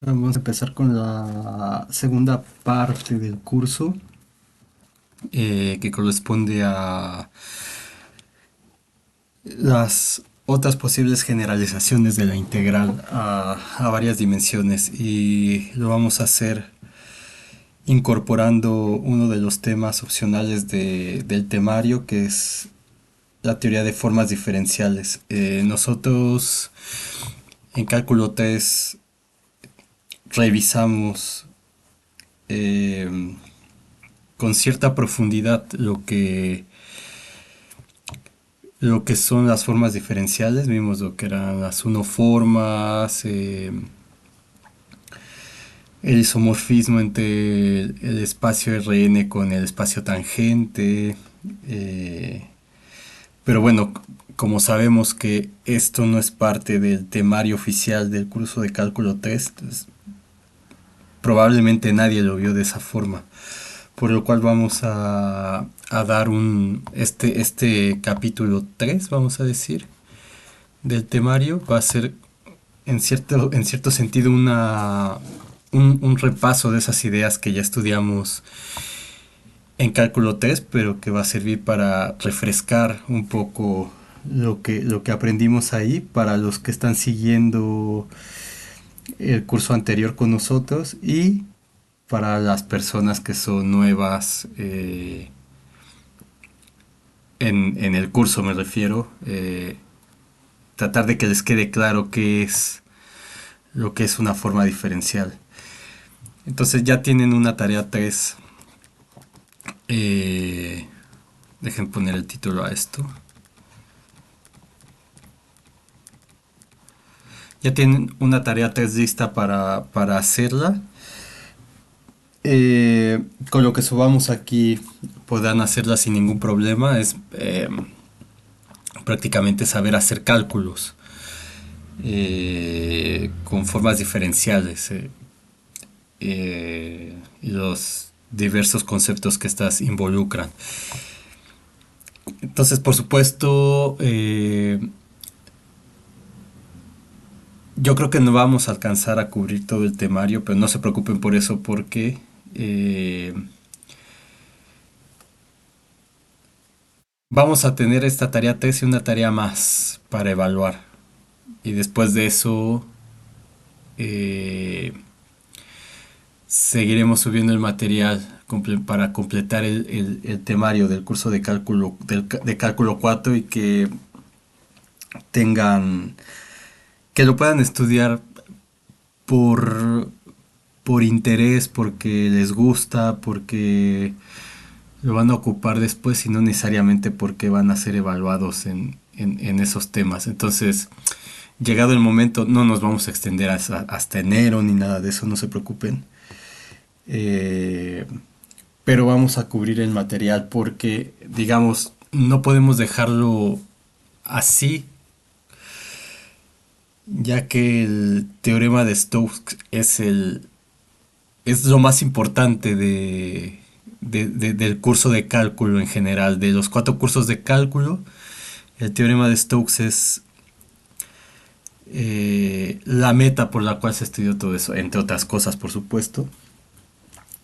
Vamos a empezar con la segunda parte del curso, que corresponde a las otras posibles generalizaciones de la integral a varias dimensiones, y lo vamos a hacer incorporando uno de los temas opcionales del temario, que es la teoría de formas diferenciales. Nosotros en cálculo 3 revisamos eh, con cierta profundidad lo que son las formas diferenciales. Vimos lo que eran las unoformas, el isomorfismo entre el espacio Rn con el espacio tangente. eh, pero bueno, como sabemos que esto no es parte del temario oficial del curso de cálculo 3, entonces probablemente nadie lo vio de esa forma. Por lo cual vamos a dar este capítulo 3, vamos a decir, del temario. Va a ser en cierto sentido un repaso de esas ideas que ya estudiamos en cálculo 3, pero que va a servir para refrescar un poco lo que aprendimos ahí para los que están siguiendo el curso anterior con nosotros, y para las personas que son nuevas en el curso, me refiero. Tratar de que les quede claro qué es lo que es una forma diferencial. Entonces ya tienen una tarea 3. Eh, Dejen poner el título a esto. Ya tienen una tarea 3 lista para hacerla. Con lo que subamos aquí podrán hacerla sin ningún problema. Es prácticamente saber hacer cálculos con formas diferenciales, y los diversos conceptos que estas involucran. Entonces, por supuesto, yo creo que no vamos a alcanzar a cubrir todo el temario, pero no se preocupen por eso, porque vamos a tener esta tarea 3 y una tarea más para evaluar. Y después de eso, eh, seguiremos subiendo el material para completar el temario del curso de cálculo 4, y tengan, que lo puedan estudiar por, por interés, porque les gusta, porque lo van a ocupar después, y no necesariamente porque van a ser evaluados en esos temas. Entonces, llegado el momento, no nos vamos a extender hasta enero ni nada de eso, no se preocupen. Eh, pero vamos a cubrir el material porque, digamos, no podemos dejarlo así, ya que el teorema de Stokes es lo más importante del curso de cálculo en general. De los 4 cursos de cálculo, el teorema de Stokes es la meta por la cual se estudió todo eso, entre otras cosas, por supuesto.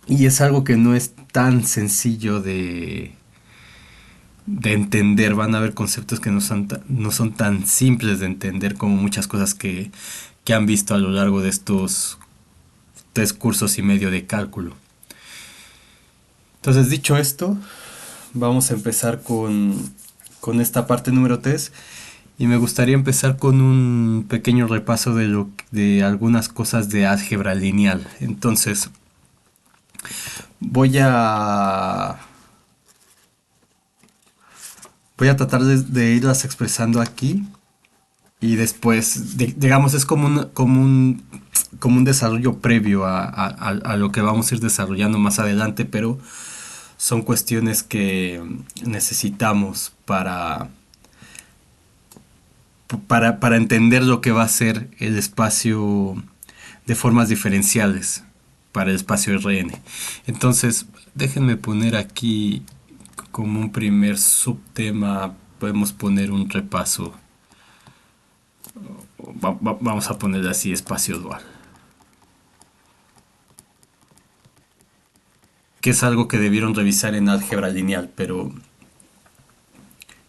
Y es algo que no es tan sencillo de entender. Van a haber conceptos que no son tan simples de entender como muchas cosas que han visto a lo largo de estos 3 cursos y medio de cálculo. Entonces, dicho esto, vamos a empezar con esta parte número 3, y me gustaría empezar con un pequeño repaso de algunas cosas de álgebra lineal. Entonces, voy a voy a tratar de irlas expresando aquí, y después, digamos, es como un desarrollo previo a lo que vamos a ir desarrollando más adelante, pero son cuestiones que necesitamos para entender lo que va a ser el espacio de formas diferenciales para el espacio Rn. Entonces, déjenme poner aquí como un primer subtema, podemos poner un repaso. Vamos a ponerle así: espacio dual. que es algo que debieron revisar en álgebra lineal, pero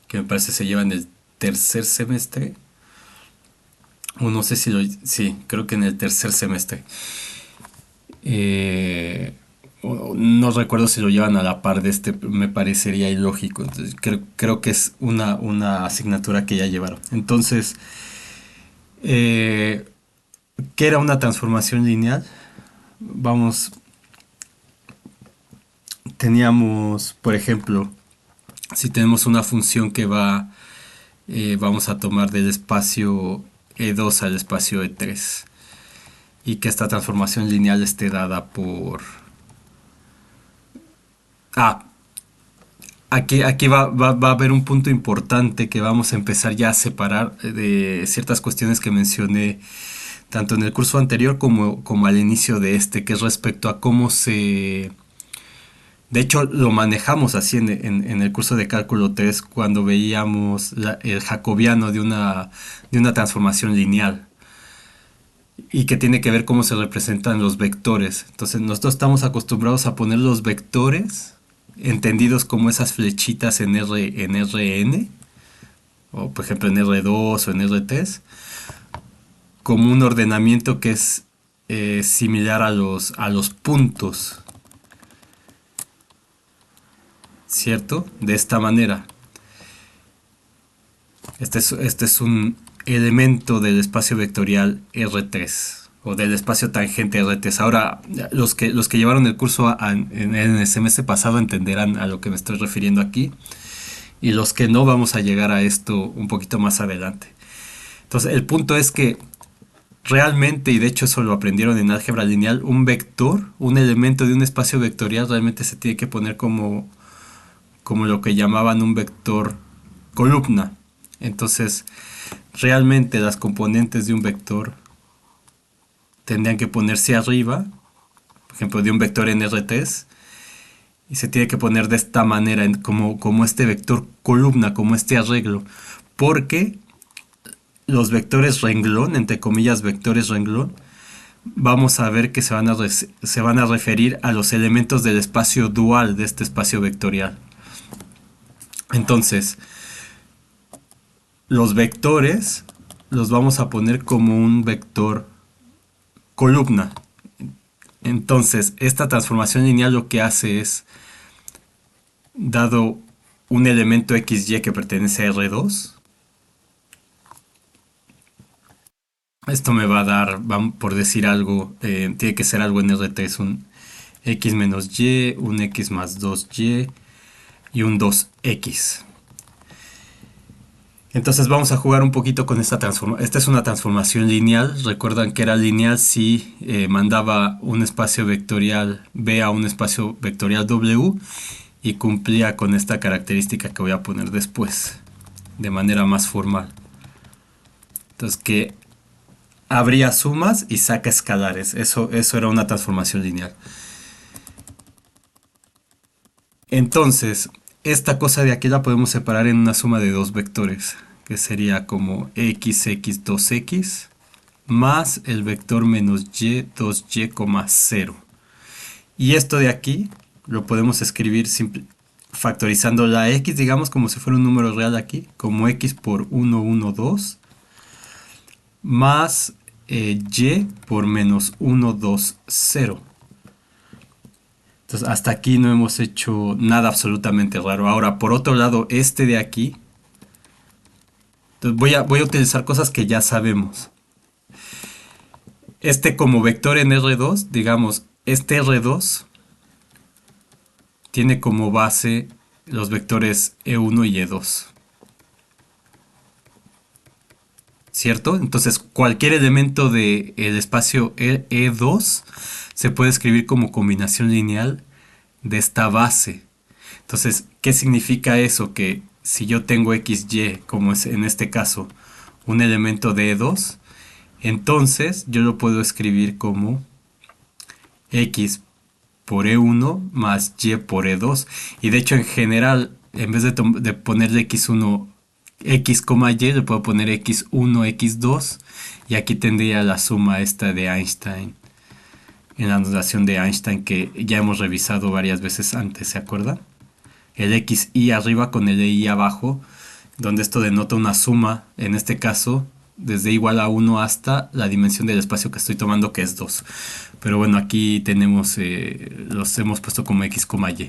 que me parece se lleva en el tercer semestre, o no sé si lo... Sí, creo que en el tercer semestre. Eh, no recuerdo si lo llevan a la par de este, me parecería ilógico. Entonces, creo que es una asignatura que ya llevaron. Entonces, eh, ¿qué era una transformación lineal? Vamos, teníamos, por ejemplo, si tenemos una función que va, vamos a tomar del espacio E2 al espacio E3 y que esta transformación lineal esté dada por... Ah, aquí va a haber un punto importante que vamos a empezar ya a separar de ciertas cuestiones que mencioné tanto en el curso anterior como al inicio de este, que es respecto a cómo se... De hecho, lo manejamos así en el curso de cálculo 3 cuando veíamos el jacobiano de una transformación lineal y que tiene que ver cómo se representan los vectores. Entonces, nosotros estamos acostumbrados a poner los vectores entendidos como esas flechitas en Rn, o por ejemplo en R2 o en R3, como un ordenamiento que es similar a los puntos, ¿cierto? De esta manera. Este es un elemento del espacio vectorial R3 o del espacio tangente R3. Ahora, los que llevaron el curso en el semestre pasado entenderán a lo que me estoy refiriendo aquí. Y los que no, vamos a llegar a esto un poquito más adelante. Entonces, el punto es que realmente, y de hecho eso lo aprendieron en álgebra lineal, un vector, un elemento de un espacio vectorial realmente se tiene que poner como lo que llamaban un vector columna. Entonces, realmente las componentes de un vector tendrían que ponerse arriba, por ejemplo, de un vector en R3, y se tiene que poner de esta manera, como este vector columna, como este arreglo, porque los vectores renglón, entre comillas vectores renglón, vamos a ver que se van a referir a los elementos del espacio dual de este espacio vectorial. Entonces, los vectores los vamos a poner como un vector columna. Entonces, esta transformación lineal lo que hace es, dado un elemento XY que pertenece a R2, esto me va a dar, por decir algo, tiene que ser algo en R3, un X menos Y, un X más 2Y y un 2X. Entonces vamos a jugar un poquito con esta transformación. Esta es una transformación lineal. Recuerdan que era lineal si mandaba un espacio vectorial B a un espacio vectorial W y cumplía con esta característica que voy a poner después, de manera más formal. Entonces que habría sumas y saca escalares. Eso era una transformación lineal. Entonces, esta cosa de aquí la podemos separar en una suma de dos vectores, que sería como x2x más el vector menos y2y, 0. Y esto de aquí lo podemos escribir factorizando la x, digamos, como si fuera un número real aquí, como x por 1, 1, 2, más y por menos 1, 2, 0. Entonces, hasta aquí no hemos hecho nada absolutamente raro. Ahora, por otro lado, este de aquí, entonces voy a utilizar cosas que ya sabemos. Este como vector en R2, digamos, este R2 tiene como base los vectores E1 y E2. ¿Cierto? Entonces, cualquier elemento del espacio E2 se puede escribir como combinación lineal de esta base. Entonces, ¿qué significa eso? Que si yo tengo XY, como es en este caso, un elemento de E2, entonces yo lo puedo escribir como X por E1 más Y por E2. Y de hecho, en general, en vez de ponerle X1, X, Y, le puedo poner X1, X2, y aquí tendría la suma esta de Einstein en la notación de Einstein que ya hemos revisado varias veces antes, ¿se acuerdan? El xi arriba con el i abajo, donde esto denota una suma, en este caso, desde igual a 1 hasta la dimensión del espacio que estoy tomando, que es 2. Pero bueno, aquí tenemos, los hemos puesto como x, y.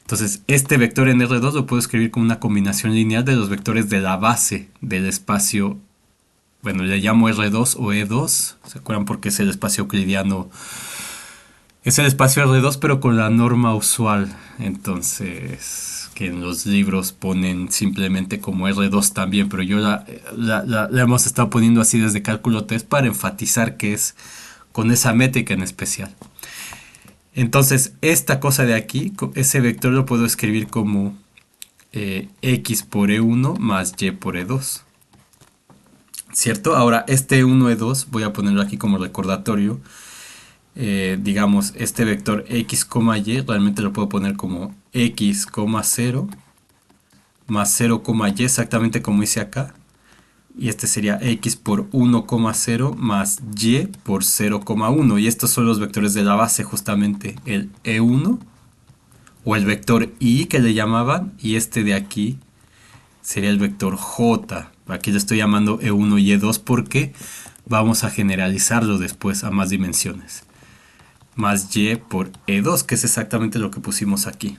Entonces, este vector en R2 lo puedo escribir como una combinación lineal de los vectores de la base del espacio. Bueno, le llamo R2 o E2. ¿Se acuerdan? Porque es el espacio euclidiano. Es el espacio R2, pero con la norma usual. Entonces, que en los libros ponen simplemente como R2 también. Pero yo la hemos estado poniendo así desde cálculo 3 para enfatizar que es con esa métrica en especial. Entonces, esta cosa de aquí, ese vector lo puedo escribir como x por E1 más y por E2. ¿Cierto? Ahora, este E1, E2, voy a ponerlo aquí como recordatorio. Digamos, este vector x, y, realmente lo puedo poner como x, 0, más 0, y, exactamente como hice acá. Y este sería x por 1, 0 más y por 0,1. Y estos son los vectores de la base, justamente el E1 o el vector I que le llamaban. Y este de aquí sería el vector J. Aquí le estoy llamando E1 y E2 porque vamos a generalizarlo después a más dimensiones. Más y por E2, que es exactamente lo que pusimos aquí.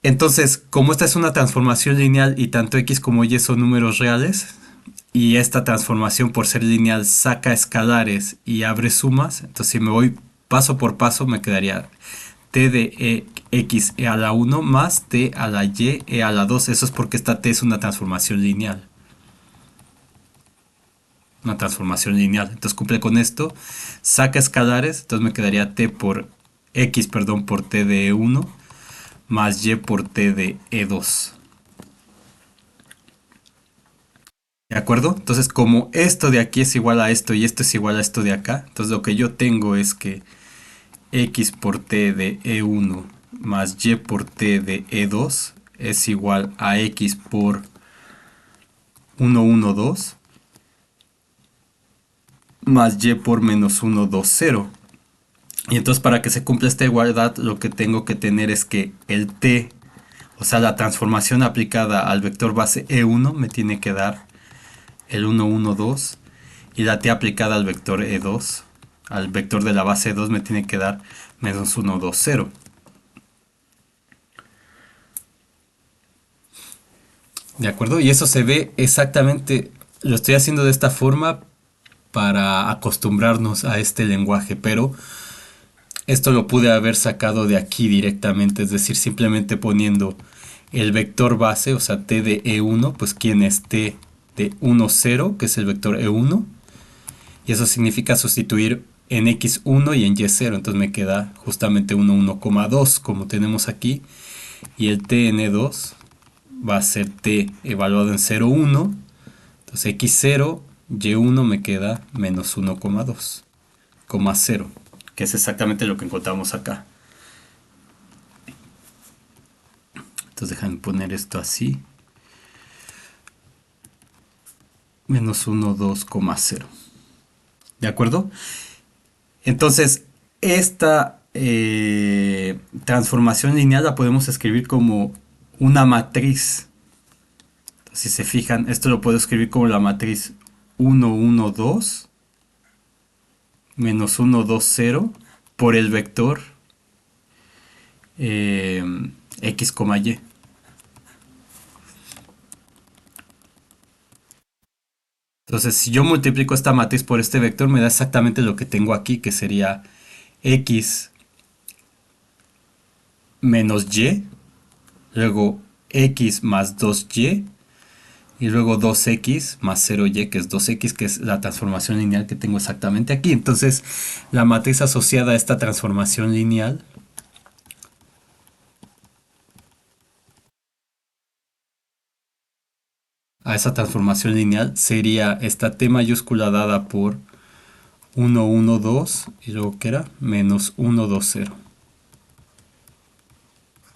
Entonces, como esta es una transformación lineal y tanto x como y son números reales, y esta transformación por ser lineal saca escalares y abre sumas, entonces si me voy paso por paso me quedaría t de x a la 1 más t a la y a la 2. Eso es porque esta t es una transformación lineal. Una transformación lineal. Entonces cumple con esto. Saca escalares, entonces me quedaría t por x, perdón, por t de E1 más y por t de E2. ¿De acuerdo? Entonces, como esto de aquí es igual a esto y esto es igual a esto de acá, entonces lo que yo tengo es que x por t de E1 más y por t de E2 es igual a x por 1, 1, 2 más y por menos 1, 2, 0. Y entonces para que se cumpla esta igualdad lo que tengo que tener es que el t, o sea la transformación aplicada al vector base E1 me tiene que dar el 1, 1, 2 y la t aplicada al vector E2, al vector de la base E2 me tiene que dar menos 1, 2, 0. ¿De acuerdo? Y eso se ve exactamente, lo estoy haciendo de esta forma para acostumbrarnos a este lenguaje, pero esto lo pude haber sacado de aquí directamente, es decir, simplemente poniendo el vector base, o sea, t de E1, pues quién es t de 1, 0, que es el vector E1, y eso significa sustituir en x1 y en y0, entonces me queda justamente 1, 1,2 como tenemos aquí, y el t en E2 va a ser t evaluado en 0, 1, entonces x0, y1 me queda menos 1,2, 0, que es exactamente lo que encontramos acá. Entonces déjame poner esto así. Menos 1, 2,0. ¿De acuerdo? Entonces, esta transformación lineal la podemos escribir como una matriz. Entonces, si se fijan, esto lo puedo escribir como la matriz 1, 1, 2 menos 1, 2, 0 por el vector x, y. Entonces, si yo multiplico esta matriz por este vector, me da exactamente lo que tengo aquí, que sería x menos y, luego x más 2y, y luego 2x más 0y, que es 2x, que es la transformación lineal que tengo exactamente aquí. Entonces, la matriz asociada a esta transformación lineal sería esta t mayúscula dada por 1, 1, 2 y luego ¿qué era? Menos 1, 2, 0.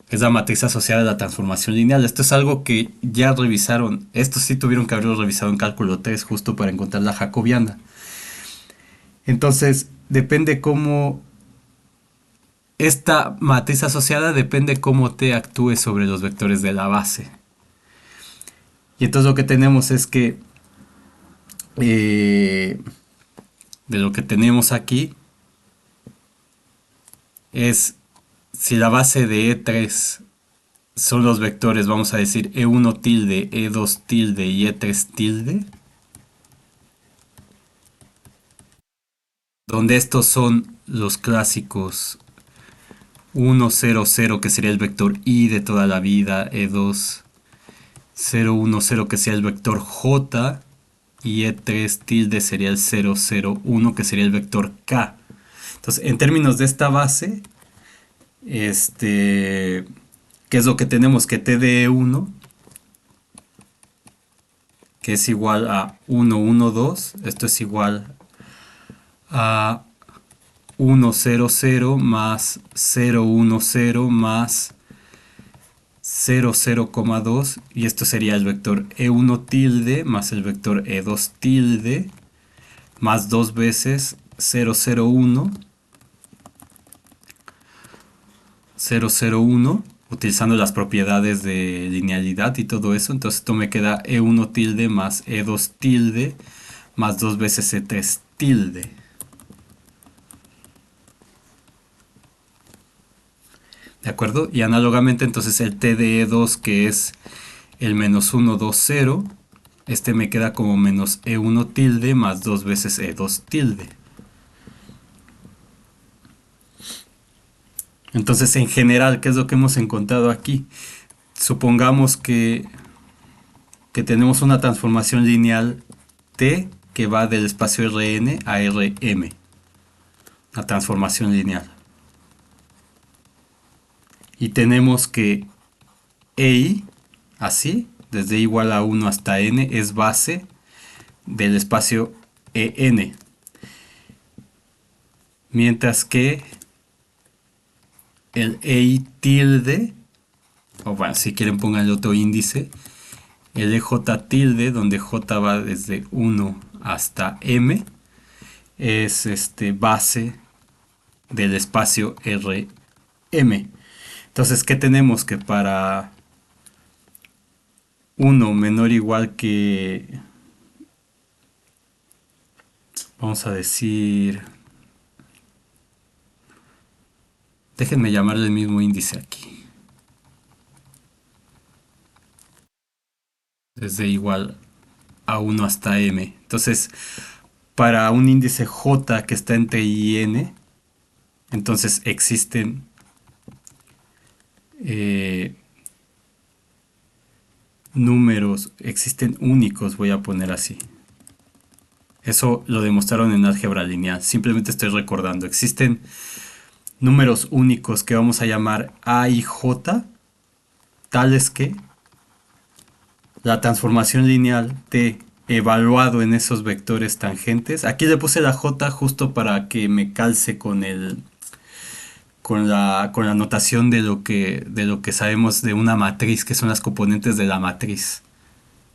Es la matriz asociada a la transformación lineal. Esto es algo que ya revisaron. Esto sí tuvieron que haberlo revisado en cálculo 3 justo para encontrar la jacobiana. Entonces, depende cómo esta matriz asociada depende cómo T actúe sobre los vectores de la base. Y entonces lo que tenemos es que de lo que tenemos aquí es si la base de E3 son los vectores, vamos a decir E1 tilde, E2 tilde y E3 tilde, donde estos son los clásicos 1, 0, 0 que sería el vector I de toda la vida, E2, 0, 1, 0 que sería el vector J y E3 tilde sería el 0, 0, 1 que sería el vector K. Entonces, en términos de esta base, ¿qué es lo que tenemos? Que T de E1, que es igual a 1, 1, 2, esto es igual a 1, 0, 0 más 0, 1, 0 más 0, 0,2 y esto sería el vector E1 tilde más el vector E2 tilde más dos veces 0, 0, 1, 0, 0, 1 utilizando las propiedades de linealidad y todo eso. Entonces esto me queda E1 tilde más E2 tilde más dos veces E3 tilde. ¿De acuerdo? Y análogamente entonces el T de E2 que es el menos 1, 2, 0, este me queda como menos E1 tilde más dos veces E2 tilde. Entonces en general, ¿qué es lo que hemos encontrado aquí? Supongamos que tenemos una transformación lineal T que va del espacio Rn a Rm. La transformación lineal. Y tenemos que EI, así, desde igual a 1 hasta n, es base del espacio En. Mientras que el EI tilde, o bueno, si quieren pongan el otro índice, el EJ tilde, donde J va desde 1 hasta M, es base del espacio Rm. Entonces, ¿qué tenemos? Que para 1 menor o igual que, vamos a decir, déjenme llamarle el mismo índice aquí, desde igual a 1 hasta M. Entonces, para un índice J que está entre I y N, entonces existen números, existen únicos, voy a poner así. Eso lo demostraron en álgebra lineal, simplemente estoy recordando. Existen números únicos que vamos a llamar A y J, tales que la transformación lineal T evaluado en esos vectores tangentes. Aquí le puse la J justo para que me calce con la notación de lo que sabemos de una matriz, que son las componentes de la matriz.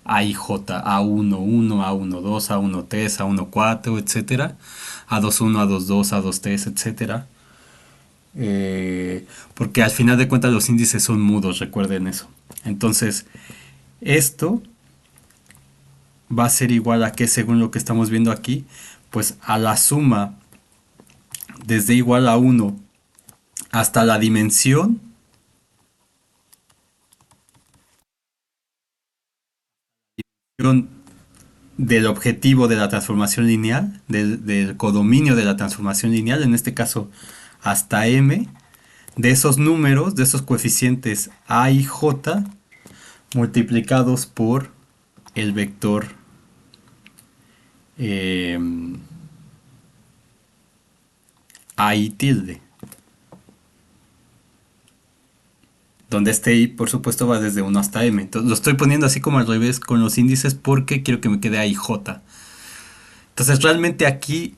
A y J, A1, 1, A1, 2, A1, 3, A1, 4, etc. A2, 1, A2, 2, A2, 3, etc. Porque al final de cuentas los índices son mudos, recuerden eso. Entonces, esto va a ser igual a que, según lo que estamos viendo aquí, pues a la suma desde igual a 1 hasta la dimensión del objetivo de la transformación lineal, del codominio de la transformación lineal, en este caso hasta m, de esos números, de esos coeficientes a y j, multiplicados por el vector a y tilde, donde este i por supuesto va desde 1 hasta m. Entonces lo estoy poniendo así como al revés con los índices porque quiero que me quede a y j. Entonces realmente aquí,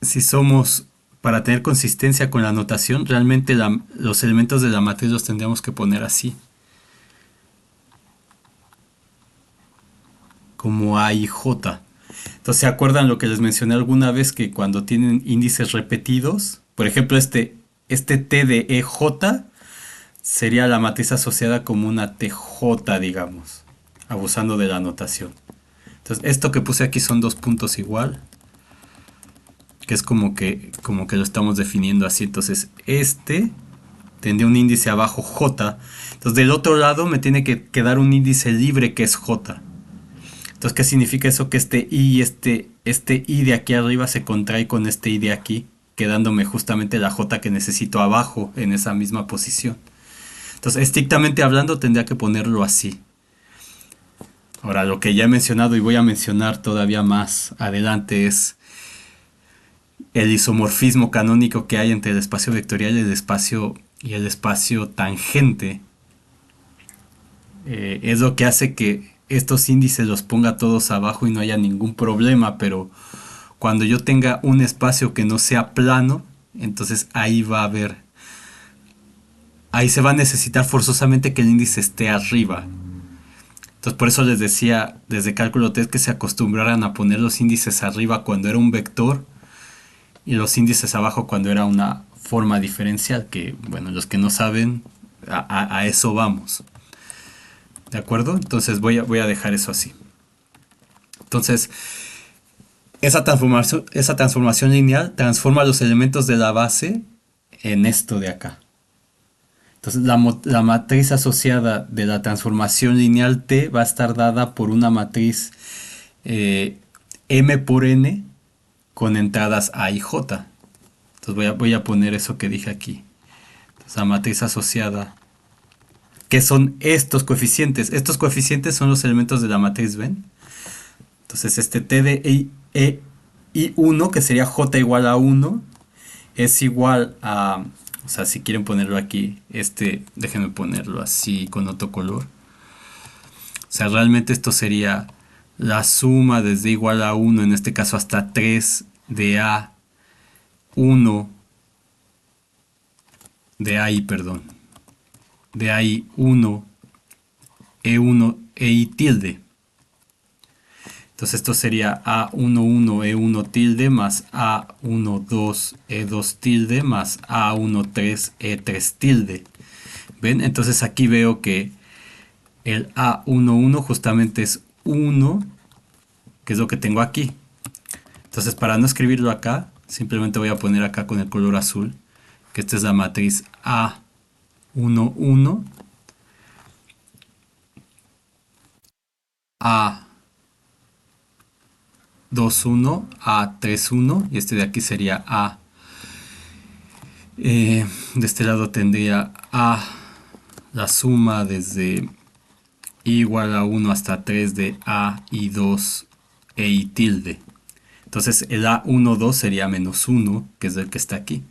si somos, para tener consistencia con la notación, realmente los elementos de la matriz los tendríamos que poner así, como a y j. Entonces, ¿se acuerdan lo que les mencioné alguna vez? Que cuando tienen índices repetidos, por ejemplo, este T de EJ sería la matriz asociada como una TJ, digamos, abusando de la notación. Entonces, esto que puse aquí son dos puntos igual, que es como que lo estamos definiendo así. Entonces, este tendría un índice abajo J. Entonces, del otro lado me tiene que quedar un índice libre que es J. Entonces, ¿qué significa eso? Que este I y este I de aquí arriba se contrae con este I de aquí, quedándome justamente la J que necesito abajo en esa misma posición. Entonces, estrictamente hablando, tendría que ponerlo así. Ahora, lo que ya he mencionado y voy a mencionar todavía más adelante es el isomorfismo canónico que hay entre el espacio vectorial y el espacio tangente. Es lo que hace que estos índices los ponga todos abajo y no haya ningún problema, pero cuando yo tenga un espacio que no sea plano, entonces ahí se va a necesitar forzosamente que el índice esté arriba. Entonces por eso les decía desde cálculo 3 que se acostumbraran a poner los índices arriba cuando era un vector y los índices abajo cuando era una forma diferencial, que bueno, los que no saben, a eso vamos. ¿De acuerdo? Entonces voy a dejar eso así. Entonces, esa transformación lineal transforma los elementos de la base en esto de acá. Entonces, la matriz asociada de la transformación lineal T va a estar dada por una matriz M por N con entradas A y J. Entonces voy a poner eso que dije aquí. Entonces, la matriz asociada, que son estos coeficientes. Estos coeficientes son los elementos de la matriz, ¿ven? Entonces este T de I1, que sería J igual a 1, es igual a... O sea, si quieren ponerlo aquí, déjenme ponerlo así con otro color. O sea, realmente esto sería la suma desde igual a 1, en este caso hasta 3 de A1, de AI, perdón, de AI1, E1, EI tilde. Entonces esto sería A11E1 tilde más A12E2 tilde más A13E3 tilde. ¿Ven? Entonces aquí veo que el A11 justamente es 1, que es lo que tengo aquí. Entonces para no escribirlo acá, simplemente voy a poner acá con el color azul, que esta es la matriz A11, A21, A31 y este de aquí sería A. De este lado tendría A, la suma desde I igual a 1 hasta 3 de A y 2 e I tilde. Entonces el A12 sería menos 1, que es el que está aquí.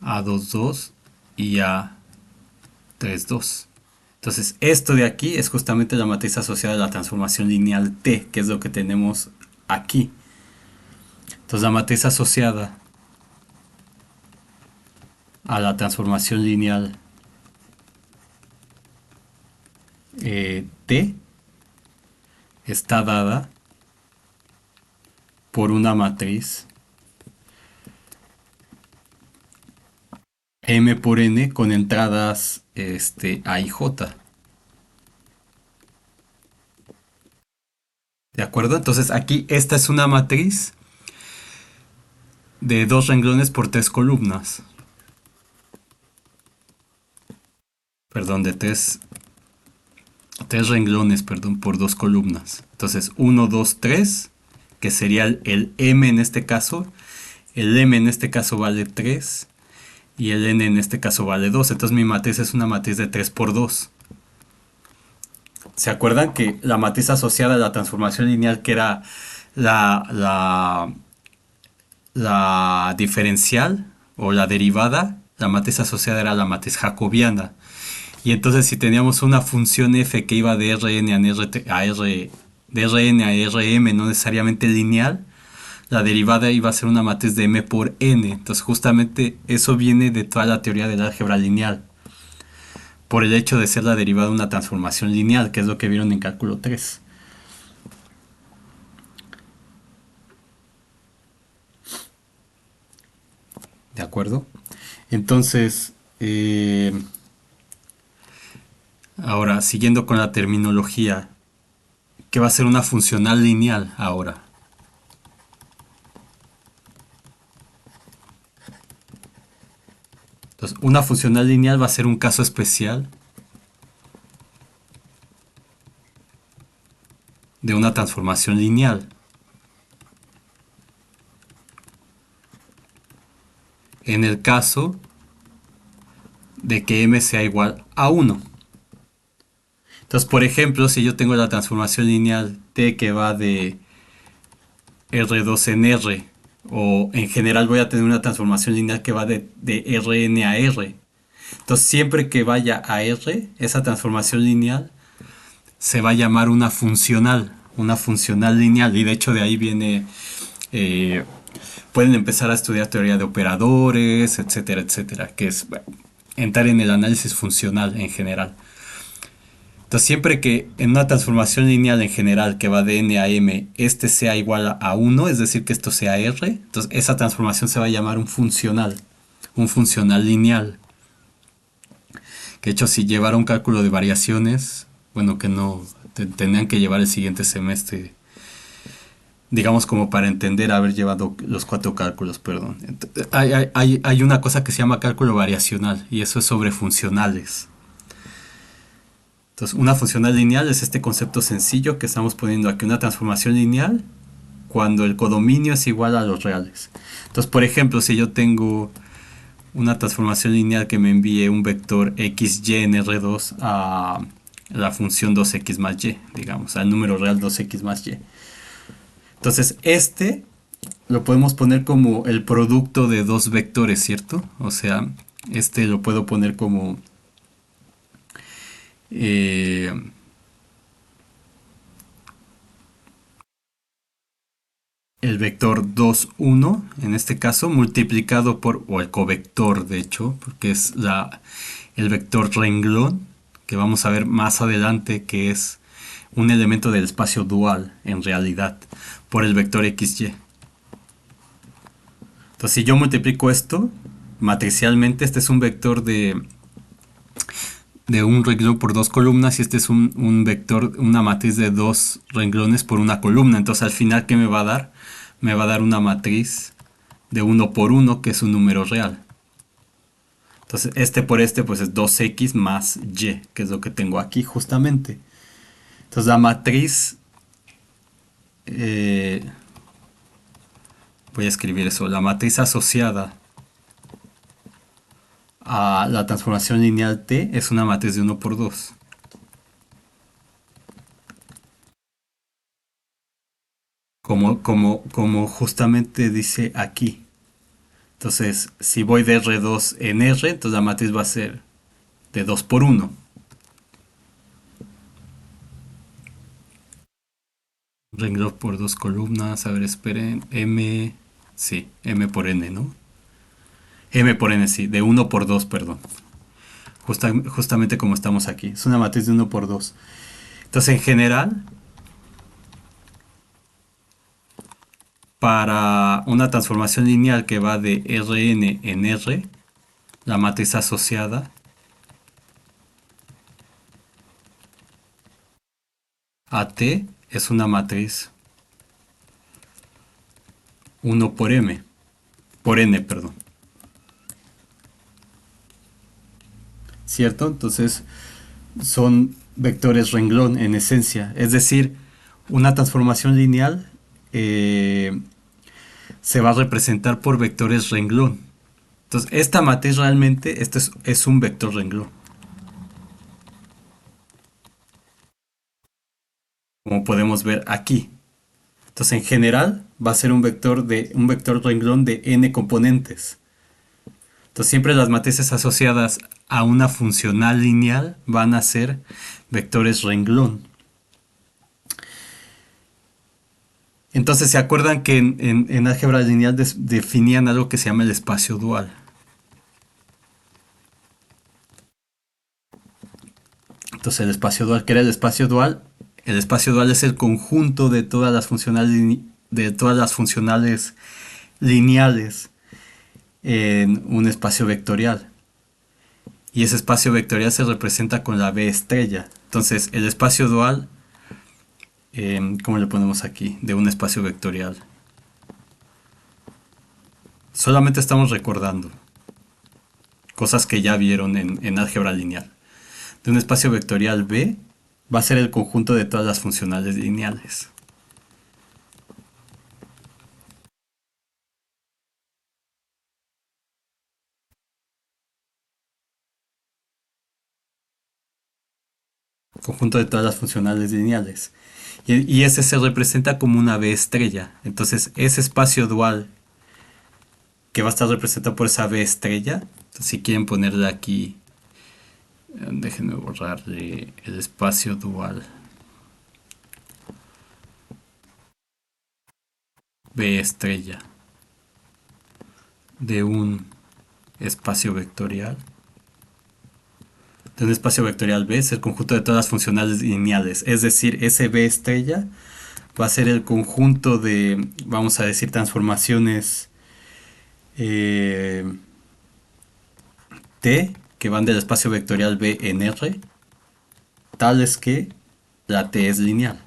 A22 y A32. Entonces esto de aquí es justamente la matriz asociada a la transformación lineal T, que es lo que tenemos aquí. Entonces la matriz asociada a la transformación lineal T está dada por una matriz M por N con entradas A y J. ¿De acuerdo? Entonces aquí esta es una matriz de 2 renglones por 3 columnas. Perdón, de 3 renglones, perdón, por 2 columnas. Entonces 1, 2, 3, que sería el M en este caso. El M en este caso vale 3 y el N en este caso vale 2. Entonces mi matriz es una matriz de 3 por 2. ¿Se acuerdan que la matriz asociada a la transformación lineal, que era la diferencial o la derivada, la matriz asociada era la matriz jacobiana? Y entonces si teníamos una función f que iba de Rn de Rn a Rm, no necesariamente lineal, la derivada iba a ser una matriz de m por n. Entonces justamente eso viene de toda la teoría del álgebra lineal, por el hecho de ser la derivada de una transformación lineal, que es lo que vieron en cálculo 3. acuerdo? Entonces, ahora, siguiendo con la terminología, ¿qué va a ser una funcional lineal ahora? Entonces, una funcional lineal va a ser un caso especial de una transformación lineal. En el caso de que m sea igual a 1. Entonces, por ejemplo, si yo tengo la transformación lineal t que va de R2 en R, o en general voy a tener una transformación lineal que va de Rn a R. Entonces, siempre que vaya a R, esa transformación lineal se va a llamar una funcional lineal, y de hecho de ahí viene, eh, pueden empezar a estudiar teoría de operadores, etcétera, etcétera, que es bueno, entrar en el análisis funcional en general. Entonces, siempre que en una transformación lineal en general que va de n a m, este sea igual a 1, es decir, que esto sea r, entonces esa transformación se va a llamar un funcional lineal. Que de hecho, si llevara un cálculo de variaciones, bueno, que no tendrían que llevar el siguiente semestre, digamos como para entender haber llevado los 4 cálculos, perdón. Entonces, hay una cosa que se llama cálculo variacional, y eso es sobre funcionales. Entonces, una funcional lineal es este concepto sencillo que estamos poniendo aquí, una transformación lineal cuando el codominio es igual a los reales. Entonces, por ejemplo, si yo tengo una transformación lineal que me envíe un vector xy en R2 a la función 2x más y, digamos, al número real 2x más y. Entonces, este lo podemos poner como el producto de dos vectores, ¿cierto? O sea, este lo puedo poner como eh, el vector 2, 1, en este caso, multiplicado por, o el covector, de hecho, porque es el vector renglón, que vamos a ver más adelante, que es un elemento del espacio dual, en realidad, por el vector xy. Entonces, si yo multiplico esto, matricialmente, este es un vector de un renglón por dos columnas, y este es un vector, una matriz de dos renglones por una columna. Entonces, al final, ¿qué me va a dar? Me va a dar una matriz de 1 por 1, que es un número real. Entonces, este por este, pues es 2x más y, que es lo que tengo aquí justamente. Entonces, la matriz, voy a escribir eso, la matriz asociada a la transformación lineal t es una matriz de 1 por 2. Como justamente dice aquí. Entonces, si voy de R2 en R, entonces la matriz va a ser de 2 por 1. Renglón por dos columnas, a ver, esperen, M, sí, M por N, ¿no? M por N, sí, de 1 por 2, perdón. Justamente como estamos aquí. Es una matriz de 1 por 2. Entonces, en general, para una transformación lineal que va de Rn en R, la matriz asociada a T es una matriz 1 por M, por N, perdón. ¿Cierto? Entonces son vectores renglón en esencia. Es decir, una transformación lineal se va a representar por vectores renglón. Entonces, esta matriz realmente, esto es un vector renglón. Como podemos ver aquí. Entonces, en general, va a ser un vector renglón de n componentes. Entonces, siempre las matrices asociadas a una funcional lineal van a ser vectores renglón. Entonces, ¿se acuerdan que en álgebra lineal definían algo que se llama el espacio dual? Entonces, el espacio dual, ¿qué era el espacio dual? El espacio dual es el conjunto de todas las funcionales lineales en un espacio vectorial. Y ese espacio vectorial se representa con la B estrella. Entonces, el espacio dual, ¿cómo le ponemos aquí? De un espacio vectorial. Solamente estamos recordando cosas que ya vieron en álgebra lineal. De un espacio vectorial B va a ser el conjunto de todas las funcionales lineales. Conjunto de todas las funcionales lineales. Y ese se representa como una B estrella. Entonces, ese espacio dual que va a estar representado por esa B estrella, si quieren ponerle aquí, déjenme borrarle el espacio dual B estrella de un espacio vectorial. De un espacio vectorial B es el conjunto de todas las funcionales lineales. Es decir, ese B estrella va a ser el conjunto de, vamos a decir, transformaciones T que van del espacio vectorial B en R, tales que la T es lineal.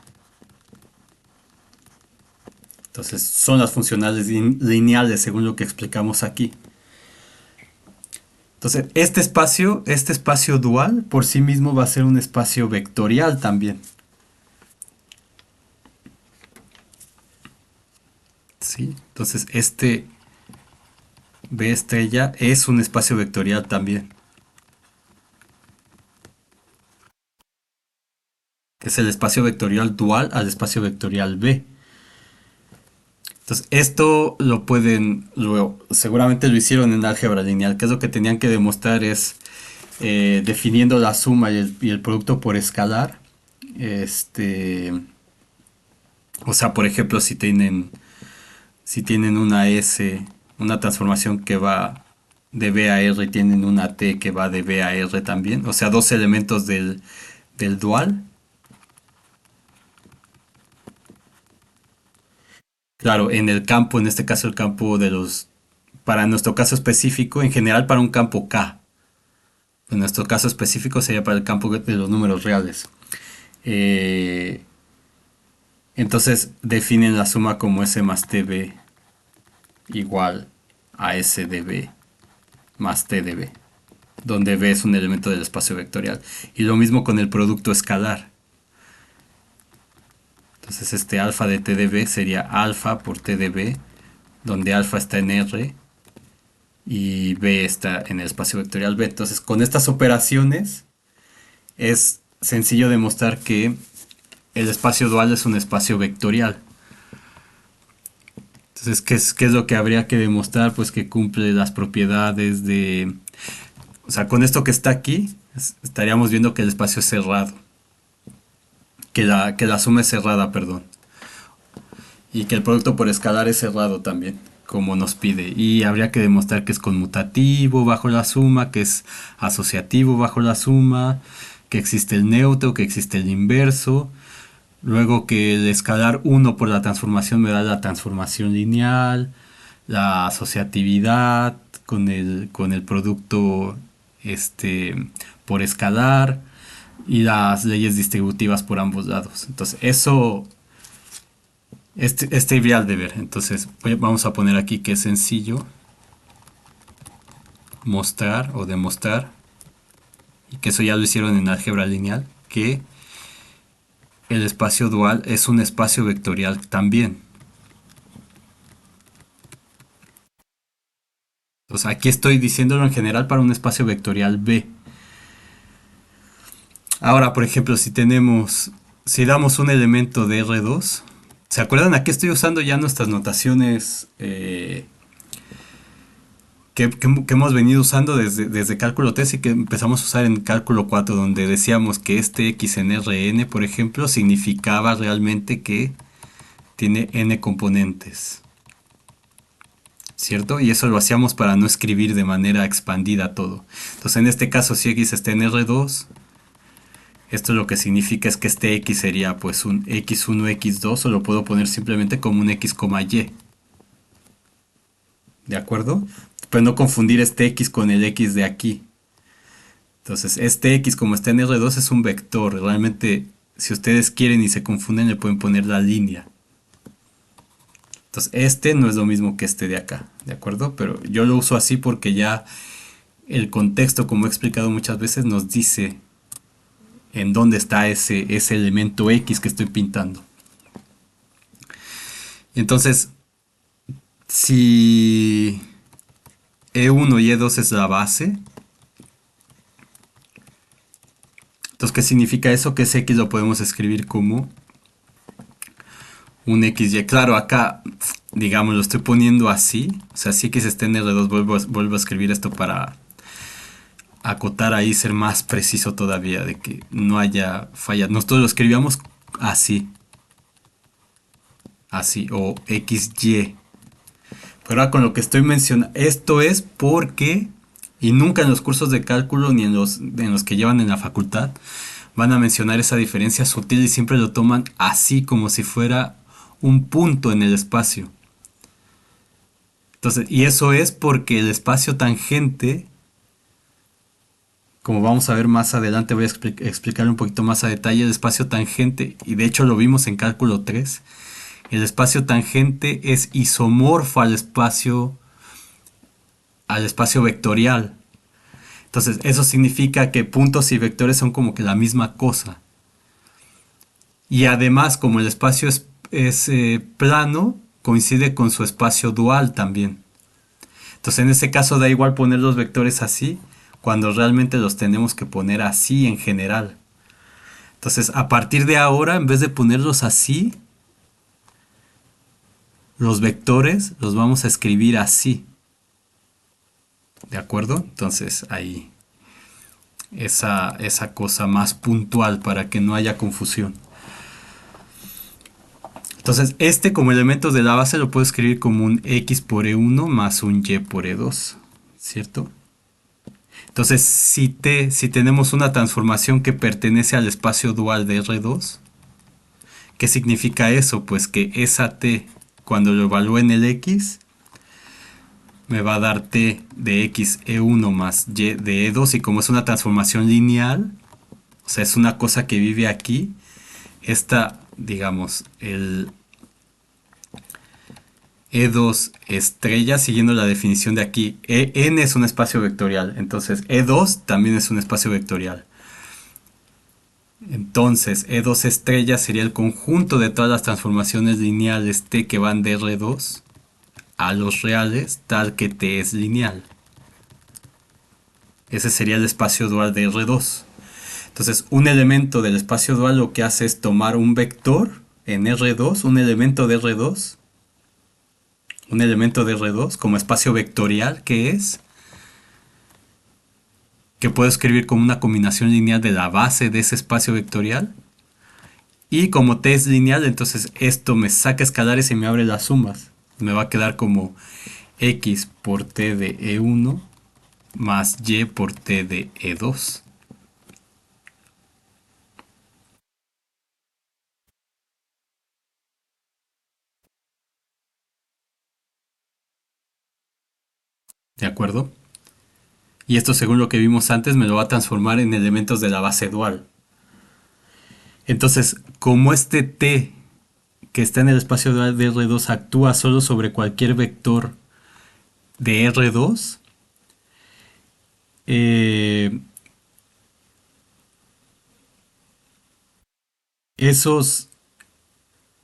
Entonces son las funcionales lineales según lo que explicamos aquí. Entonces este espacio dual por sí mismo va a ser un espacio vectorial también. ¿Sí? Entonces este B estrella es un espacio vectorial también. Es el espacio vectorial dual al espacio vectorial B. Entonces, esto lo pueden, seguramente lo hicieron en álgebra lineal, que es lo que tenían que demostrar es definiendo la suma y el producto por escalar. Este, o sea, por ejemplo, si tienen una S, una transformación que va de B a R y tienen una T que va de B a R también, o sea, dos elementos del dual. Claro, en el campo, en este caso el campo de los, para nuestro caso específico, en general para un campo K. En nuestro caso específico sería para el campo de los números reales. Eh, entonces definen la suma como S más TB igual a S de B más T de B, donde B es un elemento del espacio vectorial. Y lo mismo con el producto escalar. Entonces este alfa de T de B sería alfa por T de B, donde alfa está en R y B está en el espacio vectorial B. Entonces con estas operaciones es sencillo demostrar que el espacio dual es un espacio vectorial. Entonces, qué es lo que habría que demostrar? Pues que cumple las propiedades de... O sea, con esto que está aquí, estaríamos viendo que el espacio es cerrado. Que la suma es cerrada, perdón. Y que el producto por escalar es cerrado también, como nos pide. Y habría que demostrar que es conmutativo bajo la suma, que es asociativo bajo la suma, que existe el neutro, que existe el inverso. Luego que el escalar 1 por la transformación me da la transformación lineal, la asociatividad con el producto por escalar y las leyes distributivas por ambos lados. Entonces, eso es trivial de ver. Entonces, vamos a poner aquí que es sencillo mostrar o demostrar, y que eso ya lo hicieron en álgebra lineal, que el espacio dual es un espacio vectorial también. O sea, aquí estoy diciéndolo en general para un espacio vectorial B. Ahora, por ejemplo, si damos un elemento de R2, ¿se acuerdan? Aquí estoy usando ya nuestras notaciones que hemos venido usando desde cálculo 3 y que empezamos a usar en cálculo 4, donde decíamos que este X en Rn, por ejemplo, significaba realmente que tiene n componentes. ¿Cierto? Y eso lo hacíamos para no escribir de manera expandida todo. Entonces, en este caso, si X está en R2, esto lo que significa es que este X sería pues un X1, X2, o lo puedo poner simplemente como un X, Y. ¿De acuerdo? pero no confundir este X con el X de aquí. Entonces, este X como está en R2 es un vector. Realmente, si ustedes quieren y se confunden, le pueden poner la línea. Entonces, este no es lo mismo que este de acá, ¿de acuerdo? Pero yo lo uso así porque ya el contexto, como he explicado muchas veces, nos dice en dónde está ese elemento X que estoy pintando. Entonces, si E1 y E2 es la base, entonces, ¿qué significa eso? Que ese X lo podemos escribir como un XY. Claro, acá, digamos, lo estoy poniendo así. O sea, si X está en R2, vuelvo a escribir esto para acotar ahí, ser más preciso todavía, de que no haya fallas. Nosotros lo escribíamos así. Así, o XY. Pero ahora con lo que estoy mencionando, esto es porque, y nunca en los cursos de cálculo ni en los que llevan en la facultad, van a mencionar esa diferencia sutil y siempre lo toman así como si fuera un punto en el espacio. Entonces, y eso es porque el espacio tangente, como vamos a ver más adelante, voy a explicar un poquito más a detalle el espacio tangente, y de hecho lo vimos en cálculo 3, el espacio tangente es isomorfo al espacio vectorial. Entonces, eso significa que puntos y vectores son como que la misma cosa. Y además, como el espacio es plano, coincide con su espacio dual también. Entonces, en ese caso da igual poner los vectores así, cuando realmente los tenemos que poner así en general. Entonces, a partir de ahora, en vez de ponerlos así, los vectores los vamos a escribir así. ¿De acuerdo? Entonces, ahí esa cosa más puntual para que no haya confusión. Entonces, este como elementos de la base lo puedo escribir como un X por E1 más un Y por E2, ¿cierto? Entonces, si tenemos una transformación que pertenece al espacio dual de R2, ¿qué significa eso? Pues que esa T, cuando lo evalúe en el X, me va a dar T de X E1 más Y de E2, y como es una transformación lineal, o sea, es una cosa que vive aquí, esta, digamos, el E2 estrella, siguiendo la definición de aquí, N es un espacio vectorial, entonces E2 también es un espacio vectorial. Entonces E2 estrella sería el conjunto de todas las transformaciones lineales T que van de R2 a los reales, tal que T es lineal. Ese sería el espacio dual de R2. Entonces, un elemento del espacio dual lo que hace es tomar un vector en R2, un elemento de R2, como espacio vectorial que puedo escribir como una combinación lineal de la base de ese espacio vectorial. Y como T es lineal, entonces esto me saca escalares y me abre las sumas. Me va a quedar como X por T de E1 más Y por T de E2. ¿De acuerdo? Y esto, según lo que vimos antes, me lo va a transformar en elementos de la base dual. Entonces, como este T que está en el espacio dual de R2 actúa solo sobre cualquier vector de R2, esos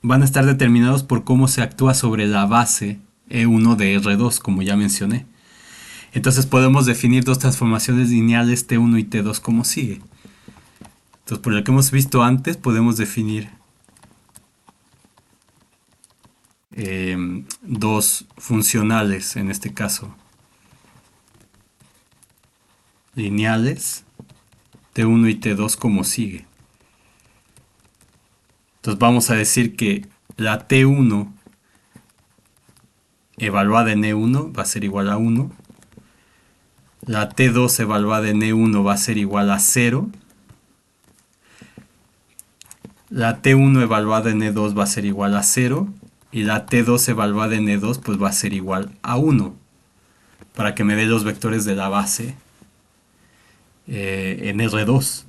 van a estar determinados por cómo se actúa sobre la base E1 de R2, como ya mencioné. Entonces podemos definir dos transformaciones lineales T1 y T2 como sigue. Entonces, por lo que hemos visto antes, podemos definir dos funcionales, en este caso lineales, T1 y T2 como sigue. Entonces vamos a decir que la T1 evaluada en E1 va a ser igual a 1. La T2 evaluada en E1 va a ser igual a 0. La T1 evaluada en E2 va a ser igual a 0. Y la T2 evaluada en E2 pues va a ser igual a 1. para que me dé los vectores de la base en R2.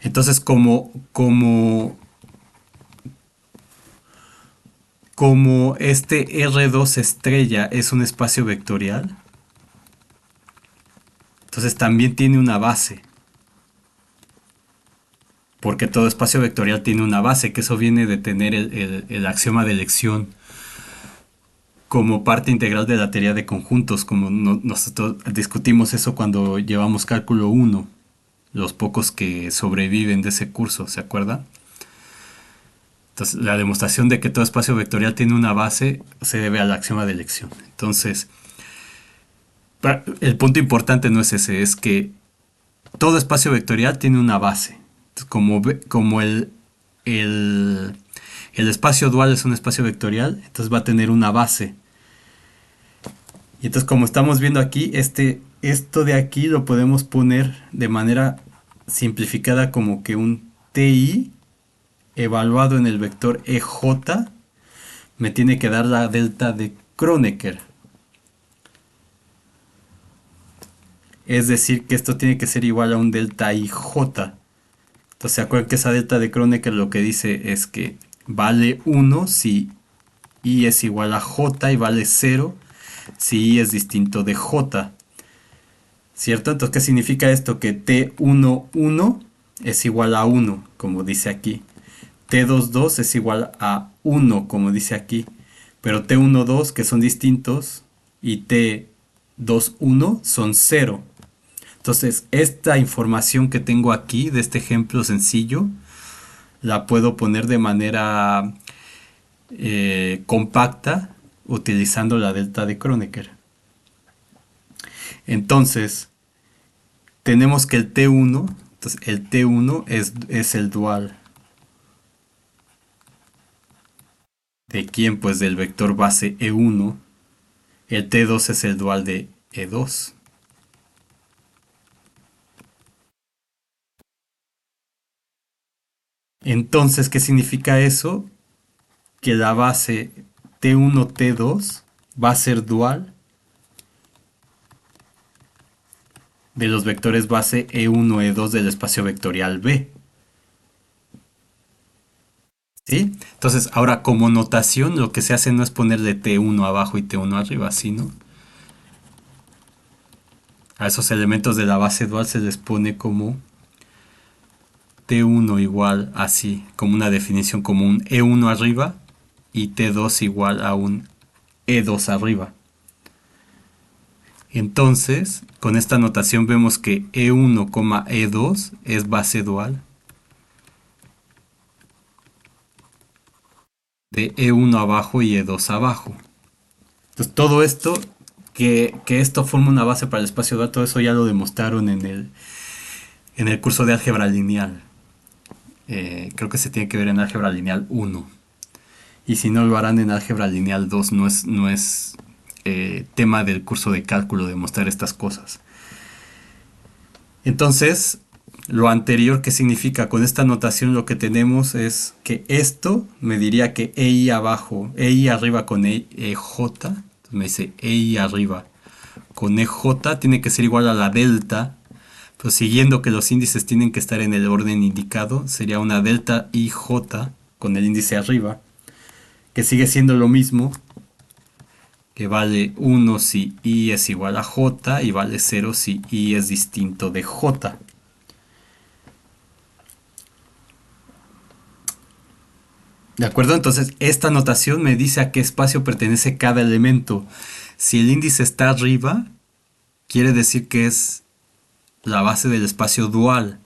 Entonces, como este R2 estrella es un espacio vectorial, entonces también tiene una base. Porque todo espacio vectorial tiene una base, que eso viene de tener el axioma de elección como parte integral de la teoría de conjuntos, como nosotros discutimos eso cuando llevamos cálculo 1, los pocos que sobreviven de ese curso, ¿se acuerdan? Entonces, la demostración de que todo espacio vectorial tiene una base se debe al axioma de elección. Entonces, el punto importante no es ese, es que todo espacio vectorial tiene una base. Entonces, como el espacio dual es un espacio vectorial, entonces va a tener una base. Y entonces, como estamos viendo aquí, esto de aquí lo podemos poner de manera simplificada como que un TI evaluado en el vector EJ me tiene que dar la delta de Kronecker. Es decir, que esto tiene que ser igual a un delta IJ. Entonces, ¿se acuerdan que esa delta de Kronecker lo que dice es que vale 1 si I es igual a J y vale 0 si I es distinto de J? ¿Cierto? Entonces, ¿qué significa esto? Que T11 es igual a 1, como dice aquí. T22 es igual a 1, como dice aquí. Pero T12, que son distintos, y T21 son 0. Entonces, esta información que tengo aquí, de este ejemplo sencillo, la puedo poner de manera compacta utilizando la delta de Kronecker. Entonces, tenemos que el T1, entonces el T1 es el dual. ¿De quién? Pues del vector base E1. El T2 es el dual de E2. Entonces, ¿qué significa eso? Que la base T1, T2 va a ser dual de los vectores base E1, E2 del espacio vectorial B. ¿Sí? Entonces, ahora como notación, lo que se hace no es ponerle T1 abajo y T1 arriba, sino a esos elementos de la base dual se les pone como T1 igual así, como una definición como un E1 arriba y T2 igual a un E2 arriba. Entonces, con esta notación vemos que E1, E2 es base dual de E1 abajo y E2 abajo. Entonces, todo esto, que esto forma una base para el espacio dual, todo eso ya lo demostraron en el curso de álgebra lineal. Creo que se tiene que ver en álgebra lineal 1. Y si no, lo harán en álgebra lineal 2. No es tema del curso de cálculo demostrar estas cosas. Entonces, lo anterior, ¿qué significa? Con esta notación lo que tenemos es que esto me diría que EI abajo, EI arriba con EJ, entonces me dice EI arriba con EJ tiene que ser igual a la delta, pero siguiendo que los índices tienen que estar en el orden indicado, sería una delta IJ con el índice arriba, que sigue siendo lo mismo, que vale 1 si I es igual a J y vale 0 si I es distinto de J. ¿De acuerdo? Entonces, esta notación me dice a qué espacio pertenece cada elemento. Si el índice está arriba, quiere decir que es la base del espacio dual.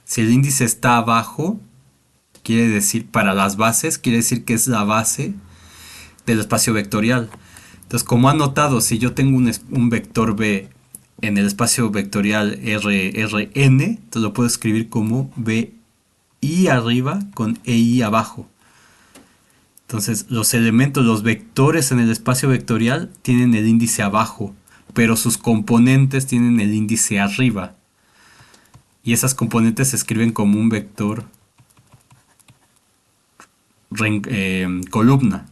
Si el índice está abajo, quiere decir, para las bases, quiere decir que es la base del espacio vectorial. Entonces, como han notado, si yo tengo un vector B en el espacio vectorial Rn, entonces lo puedo escribir como BI arriba con EI abajo. Entonces, los elementos, los vectores en el espacio vectorial tienen el índice abajo, pero sus componentes tienen el índice arriba. Y esas componentes se escriben como un vector columna.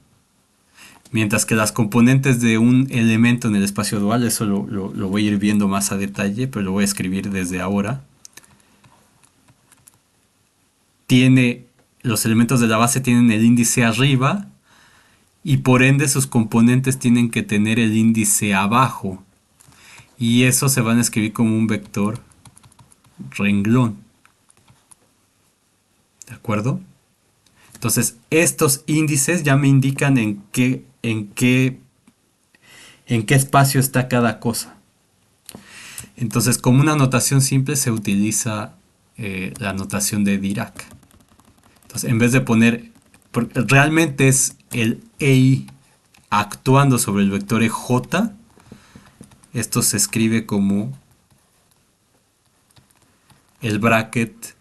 Mientras que las componentes de un elemento en el espacio dual, eso lo voy a ir viendo más a detalle, pero lo voy a escribir desde ahora. Los elementos de la base tienen el índice arriba y por ende sus componentes tienen que tener el índice abajo. Y eso se van a escribir como un vector renglón. ¿De acuerdo? Entonces, estos índices ya me indican en qué espacio está cada cosa. Entonces, como una notación simple se utiliza la notación de Dirac. Entonces, en vez de poner, realmente es el EI actuando sobre el vector EJ, esto se escribe como el bracket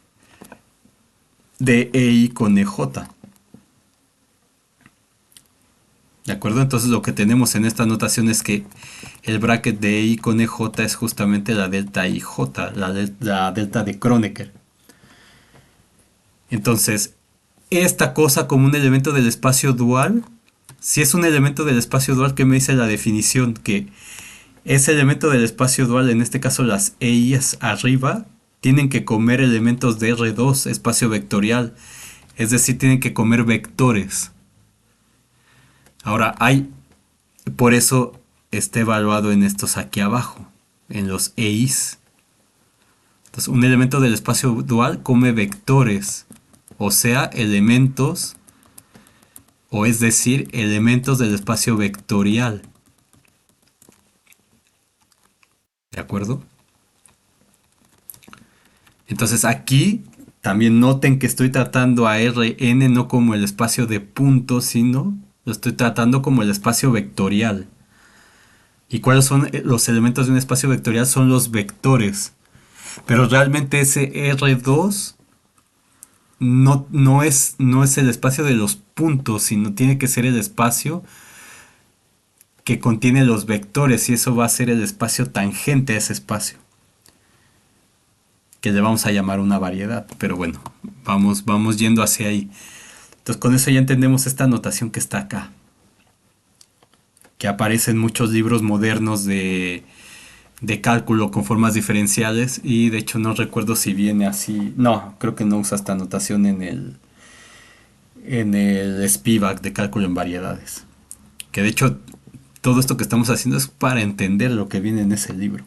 de EI con EJ. ¿De acuerdo? Entonces lo que tenemos en esta notación es que el bracket de EI con EJ es justamente la delta IJ, la delta de Kronecker. Entonces, esta cosa como un elemento del espacio dual, si es un elemento del espacio dual, ¿qué me dice la definición? Que ese elemento del espacio dual, en este caso las EIs arriba, tienen que comer elementos de R2, espacio vectorial. Es decir, tienen que comer vectores. Ahora, por eso está evaluado en estos aquí abajo, en los EIs. Entonces, un elemento del espacio dual come vectores, o sea, elementos, o es decir, elementos del espacio vectorial. ¿De acuerdo? Entonces aquí también noten que estoy tratando a Rn no como el espacio de puntos, sino lo estoy tratando como el espacio vectorial. ¿Y cuáles son los elementos de un espacio vectorial? Son los vectores. Pero realmente ese R2 no es el espacio de los puntos, sino tiene que ser el espacio que contiene los vectores, y eso va a ser el espacio tangente a ese espacio, que le vamos a llamar una variedad. Pero bueno, vamos yendo hacia ahí. Entonces con eso ya entendemos esta notación que está acá, que aparece en muchos libros modernos de cálculo con formas diferenciales, y de hecho no recuerdo si viene así. No, creo que no usa esta notación en el Spivak de cálculo en variedades. Que de hecho todo esto que estamos haciendo es para entender lo que viene en ese libro.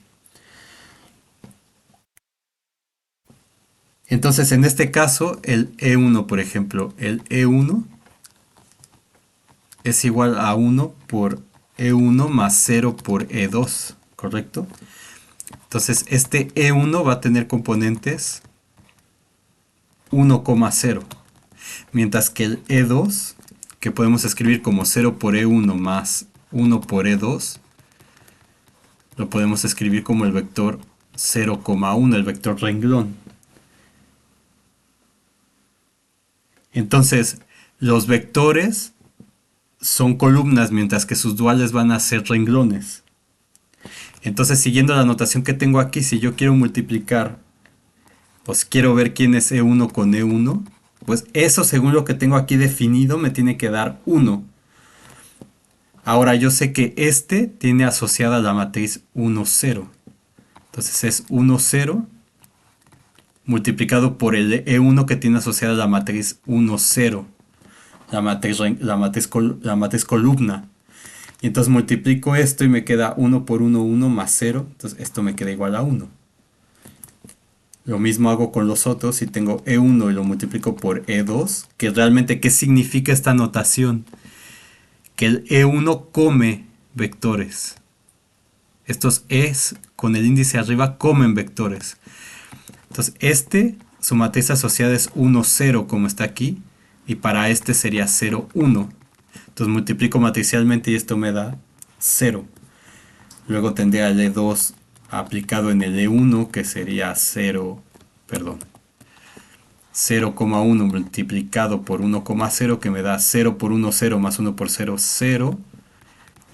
Entonces en este caso el E1, por ejemplo, el E1 es igual a 1 por E1 más 0 por E2, ¿correcto? Entonces este E1 va a tener componentes 1,0, mientras que el E2, que podemos escribir como 0 por E1 más 1 por E2, lo podemos escribir como el vector 0,1, el vector renglón. Entonces, los vectores son columnas, mientras que sus duales van a ser renglones. Entonces, siguiendo la notación que tengo aquí, si yo quiero multiplicar, pues quiero ver quién es E1 con E1, pues eso, según lo que tengo aquí definido, me tiene que dar 1. Ahora yo sé que este tiene asociada la matriz 1, 0. Entonces es 1, 0 multiplicado por el E1 que tiene asociada la matriz 1, 0. La matriz columna. Y entonces multiplico esto y me queda 1 por 1, 1 más 0. Entonces esto me queda igual a 1. Lo mismo hago con los otros. Si tengo E1 y lo multiplico por E2, que realmente, ¿qué significa esta notación? Que el E1 come vectores. Estos E's con el índice arriba comen vectores. Entonces su matriz asociada es 1, 0 como está aquí. Y para este sería 0, 1. Entonces multiplico matricialmente y esto me da 0. Luego tendría el E2 aplicado en el E1 que sería 0,1 multiplicado por 1,0 que me da 0 por 1, 0 más 1 por 0, 0.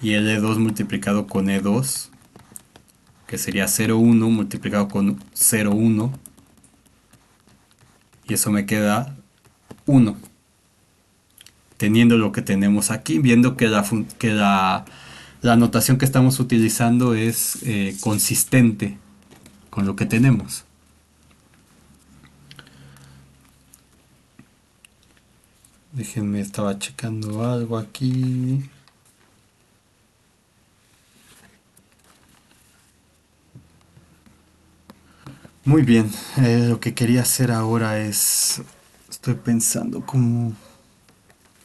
Y el E2 multiplicado con E2 que sería 0,1 multiplicado con 0,1. Y eso me queda 1. teniendo lo que tenemos aquí, viendo que la notación que estamos utilizando es consistente con lo que tenemos. Déjenme, estaba checando algo aquí. Muy bien, lo que quería hacer ahora es, estoy pensando cómo...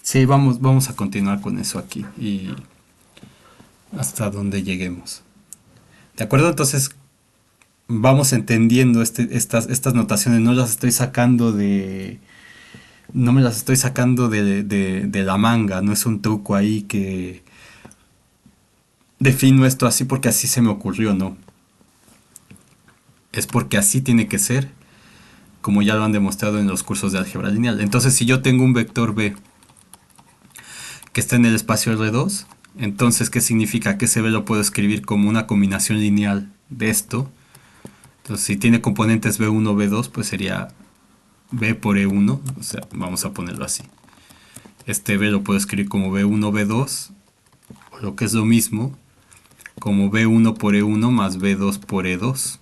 Sí, vamos a continuar con eso aquí y hasta donde lleguemos. ¿De acuerdo? Entonces vamos entendiendo estas notaciones, no las estoy sacando de... No me las estoy sacando de la manga, no es un truco ahí que defino esto así porque así se me ocurrió, no. Es porque así tiene que ser, como ya lo han demostrado en los cursos de álgebra lineal. Entonces, si yo tengo un vector B que está en el espacio R2, entonces, ¿qué significa? Que ese B lo puedo escribir como una combinación lineal de esto. Entonces, si tiene componentes B1, B2, pues sería B por E1, o sea, vamos a ponerlo así. Este B lo puedo escribir como B1, B2, o lo que es lo mismo, como B1 por E1 más B2 por E2,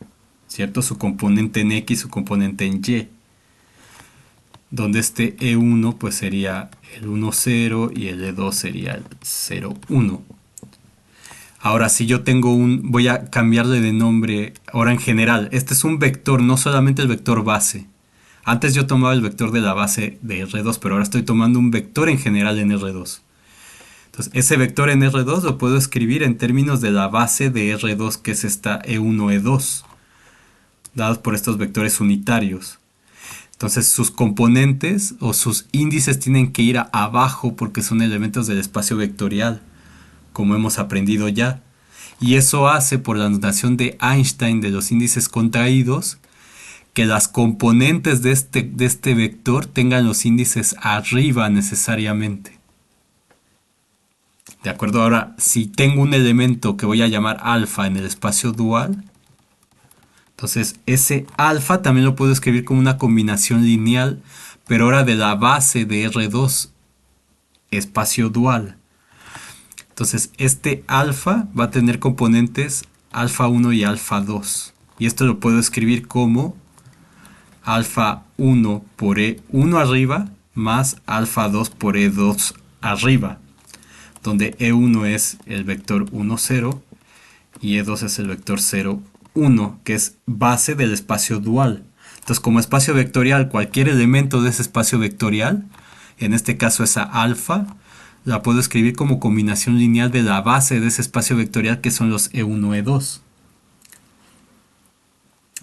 ¿cierto? Su componente en X, su componente en Y. Donde este E1 pues sería el 1, 0 y el E2 sería el 0, 1. Ahora, si yo tengo voy a cambiarle de nombre ahora en general. Este es un vector, no solamente el vector base. Antes yo tomaba el vector de la base de R2, pero ahora estoy tomando un vector en general en R2. Entonces, ese vector en R2 lo puedo escribir en términos de la base de R2, que es esta E1, E2, dados por estos vectores unitarios. Entonces sus componentes o sus índices tienen que ir abajo porque son elementos del espacio vectorial, como hemos aprendido ya. Y eso hace, por la notación de Einstein de los índices contraídos, que las componentes de este vector tengan los índices arriba necesariamente. ¿De acuerdo? Ahora, si tengo un elemento que voy a llamar alfa en el espacio dual, entonces ese alfa también lo puedo escribir como una combinación lineal, pero ahora de la base de R2, espacio dual. Entonces este alfa va a tener componentes alfa 1 y alfa 2. Y esto lo puedo escribir como alfa 1 por E1 arriba más alfa 2 por E2 arriba, donde E1 es el vector 1, 0 y E2 es el vector 0, 1, que es base del espacio dual. Entonces, como espacio vectorial, cualquier elemento de ese espacio vectorial, en este caso esa alfa, la puedo escribir como combinación lineal de la base de ese espacio vectorial, que son los E1, E2.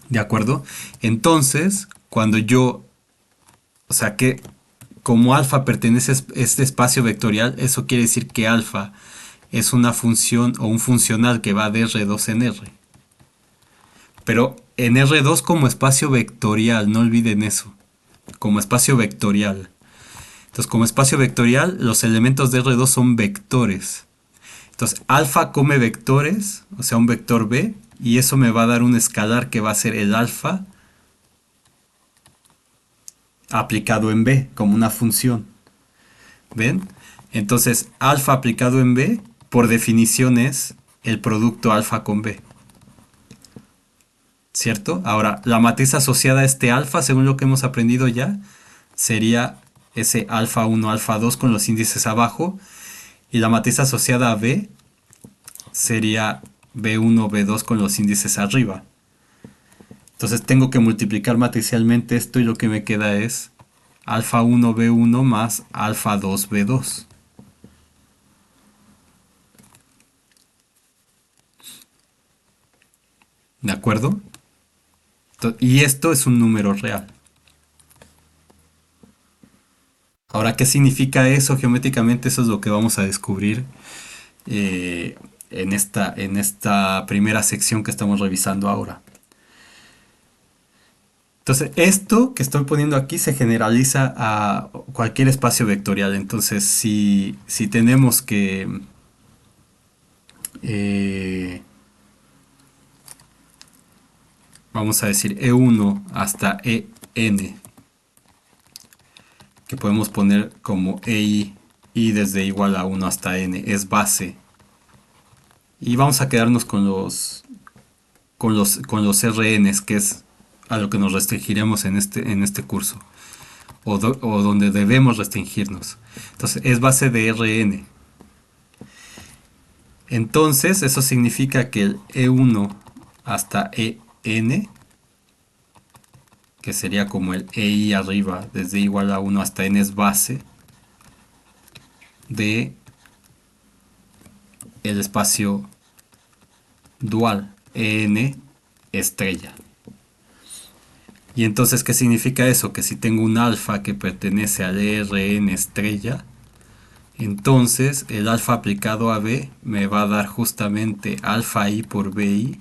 ¿De acuerdo? Entonces, cuando yo, o sea que como alfa pertenece a este espacio vectorial, eso quiere decir que alfa es una función o un funcional que va de R2 en R. Pero en R2 como espacio vectorial, no olviden eso, como espacio vectorial. Entonces, como espacio vectorial, los elementos de R2 son vectores. Entonces, alfa come vectores, o sea, un vector B, y eso me va a dar un escalar que va a ser el alfa aplicado en B, como una función. ¿Ven? Entonces, alfa aplicado en B, por definición es el producto alfa con B. ¿Cierto? Ahora, la matriz asociada a este alfa, según lo que hemos aprendido ya, sería ese alfa 1, alfa 2 con los índices abajo. Y la matriz asociada a B sería B1, B2 con los índices arriba. Entonces tengo que multiplicar matricialmente esto y lo que me queda es alfa 1, B1 más alfa 2, B2. ¿De acuerdo? Y esto es un número real. Ahora, ¿qué significa eso geométricamente? Eso es lo que vamos a descubrir en esta primera sección que estamos revisando ahora. Entonces, esto que estoy poniendo aquí se generaliza a cualquier espacio vectorial. Entonces, si tenemos que... vamos a decir E1 hasta EN, que podemos poner como EI y desde igual a 1 hasta n es base. Y vamos a quedarnos con los RNs, que es a lo que nos restringiremos en este curso, o donde debemos restringirnos. Entonces es base de Rn. Entonces eso significa que el E1 hasta En, que sería como el EI arriba, desde igual a 1 hasta n, es base de el espacio dual En estrella. Y entonces, ¿qué significa eso? Que si tengo un alfa que pertenece al Rn estrella, entonces el alfa aplicado a B me va a dar justamente alfa I por BI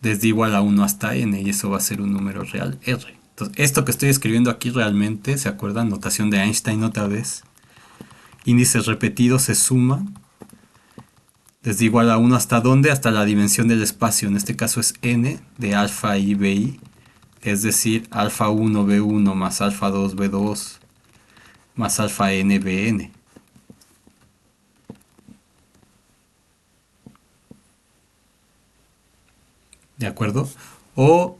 desde igual a 1 hasta n, y eso va a ser un número real R. Entonces, esto que estoy escribiendo aquí realmente, ¿se acuerdan? Notación de Einstein otra vez. Índices repetidos se suman desde igual a 1 hasta ¿dónde? Hasta la dimensión del espacio. En este caso es n de alfa I BI, es decir, alfa 1 B1 más alfa 2 B2 más alfa n Bn. ¿De acuerdo? O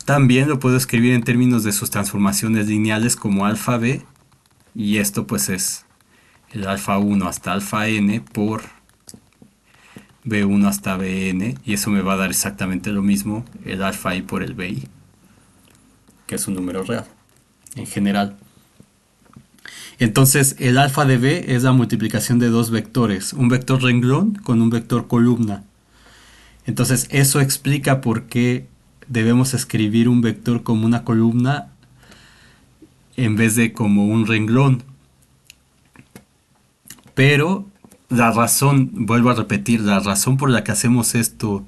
también lo puedo escribir en términos de sus transformaciones lineales como alfa b, y esto pues es el alfa 1 hasta alfa n por b1 hasta bn, y eso me va a dar exactamente lo mismo, el alfa i por el bi, que es un número real en general. Entonces el alfa de b es la multiplicación de dos vectores, un vector renglón con un vector columna. Entonces eso explica por qué debemos escribir un vector como una columna en vez de como un renglón. Pero la razón, vuelvo a repetir, la razón por la que hacemos esto,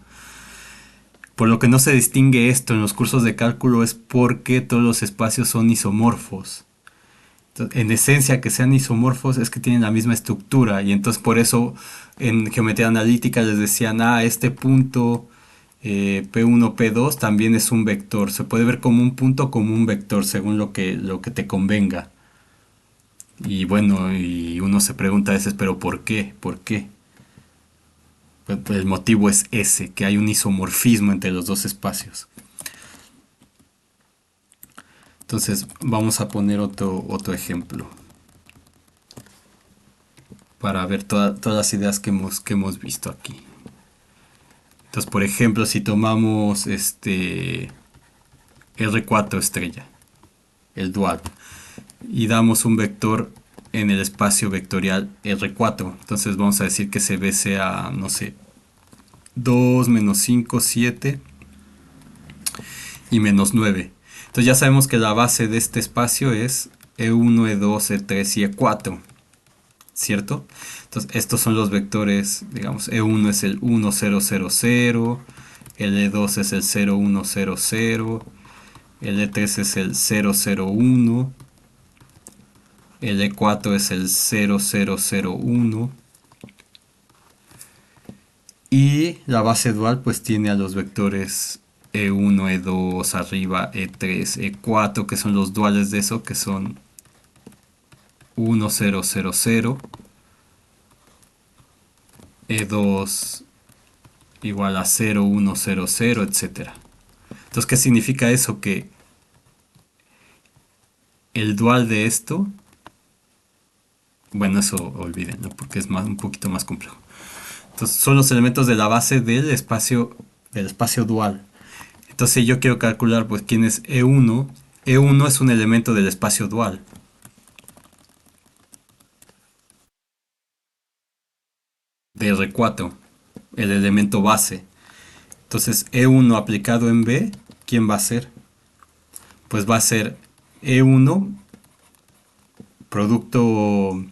por lo que no se distingue esto en los cursos de cálculo, es porque todos los espacios son isomorfos. Entonces, en esencia, que sean isomorfos es que tienen la misma estructura, y entonces por eso en geometría analítica les decían, este punto P1, P2 también es un vector. Se puede ver como un punto, como un vector, según lo que te convenga. Y bueno, y uno se pregunta a veces, pero ¿por qué? ¿Por qué? Pues el motivo es ese, que hay un isomorfismo entre los dos espacios. Entonces vamos a poner otro ejemplo para ver todas las ideas que hemos visto aquí. Entonces, por ejemplo, si tomamos R4 estrella, el dual, y damos un vector en el espacio vectorial R4, entonces vamos a decir que CB sea, no sé, 2, menos 5, 7 y menos 9. Entonces ya sabemos que la base de este espacio es E1, E2, E3 y E4, ¿cierto? Entonces estos son los vectores, digamos, E1 es el 1, 0, 0, 0, el E2 es el 0, 1, 0, 0, el E3 es el 0, 0, 1, el E4 es el 0, 0, 0, 1, y la base dual pues tiene a los vectores E1, E2, arriba E3, E4, que son los duales de eso, que son 1, 0, 0, 0, E2 igual a 0, 1, 0, 0, etc. Entonces, ¿qué significa eso? Que el dual de esto, bueno, eso olvídenlo porque es un poquito más complejo. Entonces, son los elementos de la base del espacio dual. Entonces, si yo quiero calcular pues quién es E1, E1 es un elemento del espacio dual. De R4, el elemento base. Entonces, E1 aplicado en B, ¿quién va a ser? Pues va a ser E1 producto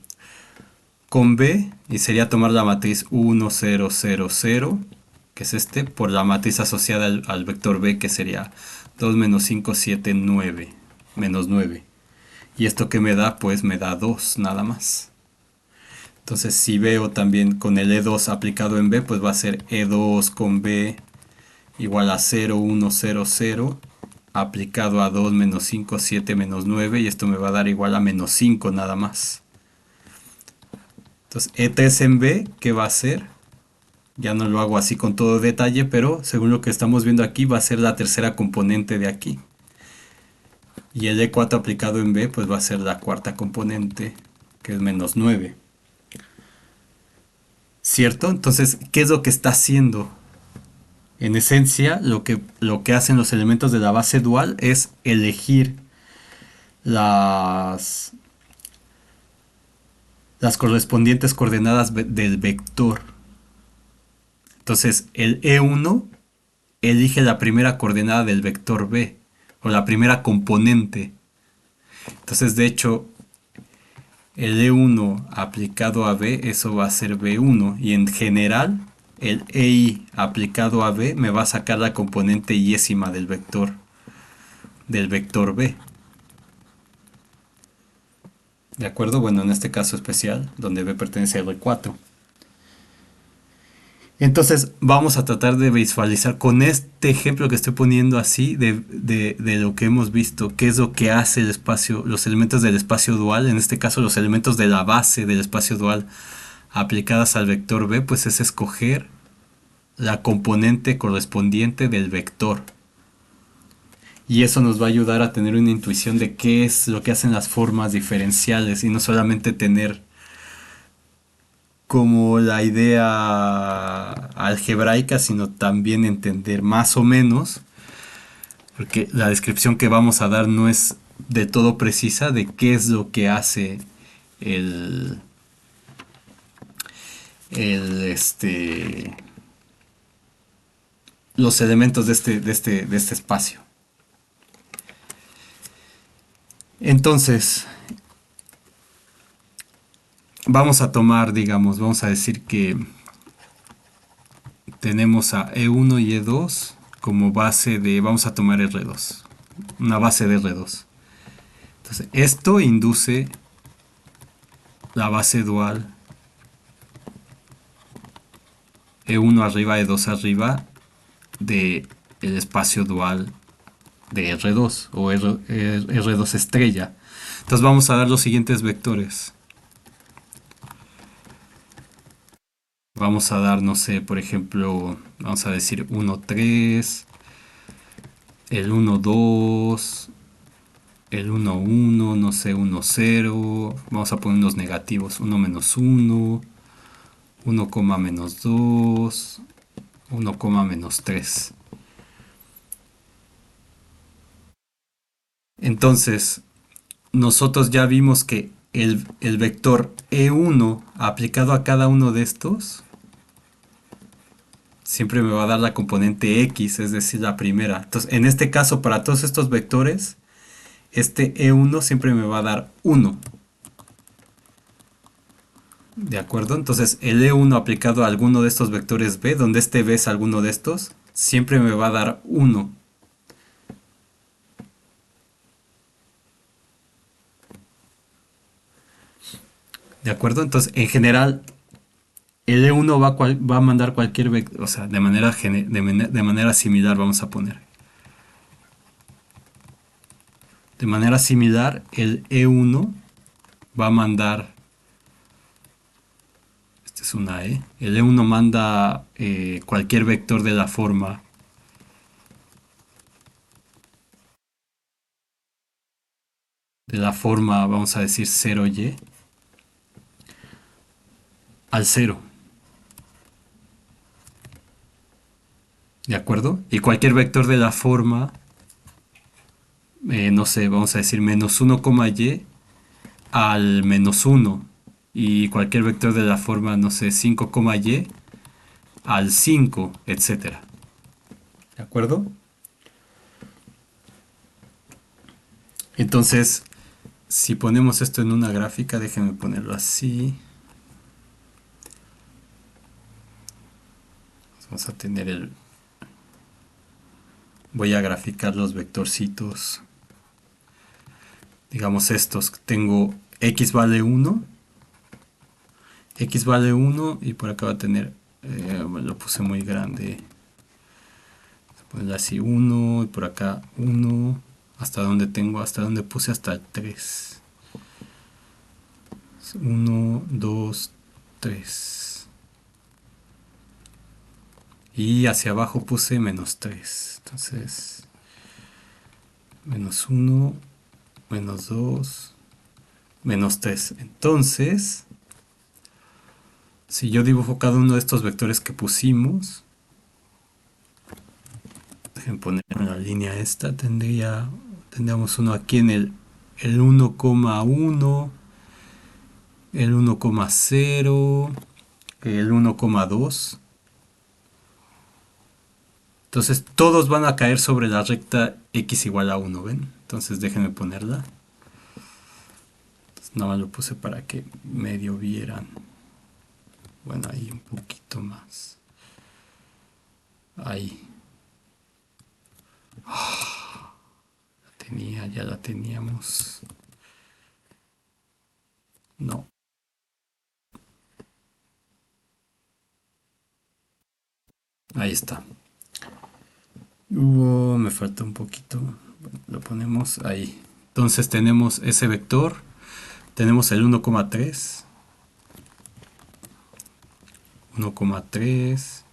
con B, y sería tomar la matriz 1, 0, 0, 0, que es por la matriz asociada al vector B, que sería 2 menos 5, 7, 9, menos 9. Y esto que me da, pues me da 2 nada más. Entonces si veo también con el E2 aplicado en B, pues va a ser E2 con B igual a 0, 1, 0, 0, aplicado a 2 menos 5, 7, menos 9, y esto me va a dar igual a menos 5 nada más. Entonces E3 en B, ¿qué va a ser? Ya no lo hago así con todo detalle, pero según lo que estamos viendo aquí va a ser la tercera componente de aquí. Y el E4 aplicado en B pues va a ser la cuarta componente, que es menos 9. ¿Cierto? Entonces, ¿qué es lo que está haciendo? En esencia, lo que hacen los elementos de la base dual es elegir las, las correspondientes coordenadas del vector. Entonces, el E1 elige la primera coordenada del vector B, o la primera componente. Entonces, de hecho, el E1 aplicado a B, eso va a ser B1. Y en general, el EI aplicado a B me va a sacar la componente yésima del vector B. ¿De acuerdo? Bueno, en este caso especial, donde B pertenece al E4. Entonces vamos a tratar de visualizar con este ejemplo que estoy poniendo así de lo que hemos visto, qué es lo que hace el espacio, los elementos del espacio dual, en este caso los elementos de la base del espacio dual aplicadas al vector B, pues es escoger la componente correspondiente del vector. Y eso nos va a ayudar a tener una intuición de qué es lo que hacen las formas diferenciales y no solamente tener como la idea algebraica, sino también entender más o menos, porque la descripción que vamos a dar no es de todo precisa de qué es lo que hace el, el los elementos de este espacio. Entonces, vamos a tomar, digamos, vamos a decir que tenemos a E1 y E2 como base de, vamos a tomar R2, una base de R2. Entonces, esto induce la base dual E1 arriba, E2 arriba de el espacio dual de R2 o R2 estrella. Entonces vamos a dar los siguientes vectores. Vamos a dar, no sé, por ejemplo, vamos a decir 1, 3, el 1, 2, el 1, 1, no sé, 1, 0. Vamos a poner unos negativos, 1 menos 1, 1, menos 2, 1, menos 3. Entonces, nosotros ya vimos que el vector E1 aplicado a cada uno de estos siempre me va a dar la componente X, es decir, la primera. Entonces, en este caso, para todos estos vectores, este E1 siempre me va a dar 1. ¿De acuerdo? Entonces, el E1 aplicado a alguno de estos vectores B, donde este B es alguno de estos, siempre me va a dar 1. ¿De acuerdo? Entonces, en general, el E1 va a mandar cualquier vector, o sea, de manera similar vamos a poner. De manera similar, el E1 va a mandar, esta es una E, el E1 manda cualquier vector de la forma, vamos a decir 0y, al 0. ¿De acuerdo? Y cualquier vector de la forma, no sé, vamos a decir menos 1, y al menos 1. Y cualquier vector de la forma, no sé, 5, y al 5, etcétera. ¿De acuerdo? Entonces, si ponemos esto en una gráfica, déjenme ponerlo así. Vamos a tener voy a graficar los vectorcitos. Digamos estos. Tengo x vale 1. X vale 1 y por acá va a tener, lo puse muy grande. Vamos a ponerle así 1 y por acá 1. Hasta donde puse hasta el 3. 1, 2, 3. Y hacia abajo puse menos 3. Entonces, menos 1, menos 2, menos 3. Entonces, si yo dibujo cada uno de estos vectores que pusimos, dejen poner en la línea esta, tendríamos uno aquí en el 1,1, el 1,0, el 1,2. Entonces todos van a caer sobre la recta x igual a 1, ¿ven? Entonces déjenme ponerla. Entonces, nada más lo puse para que medio vieran. Bueno, ahí un poquito más. Ahí. Ya la teníamos. No. Ahí está. Me falta un poquito. Bueno, lo ponemos ahí. Entonces tenemos ese vector. Tenemos el 1,3. 1,3.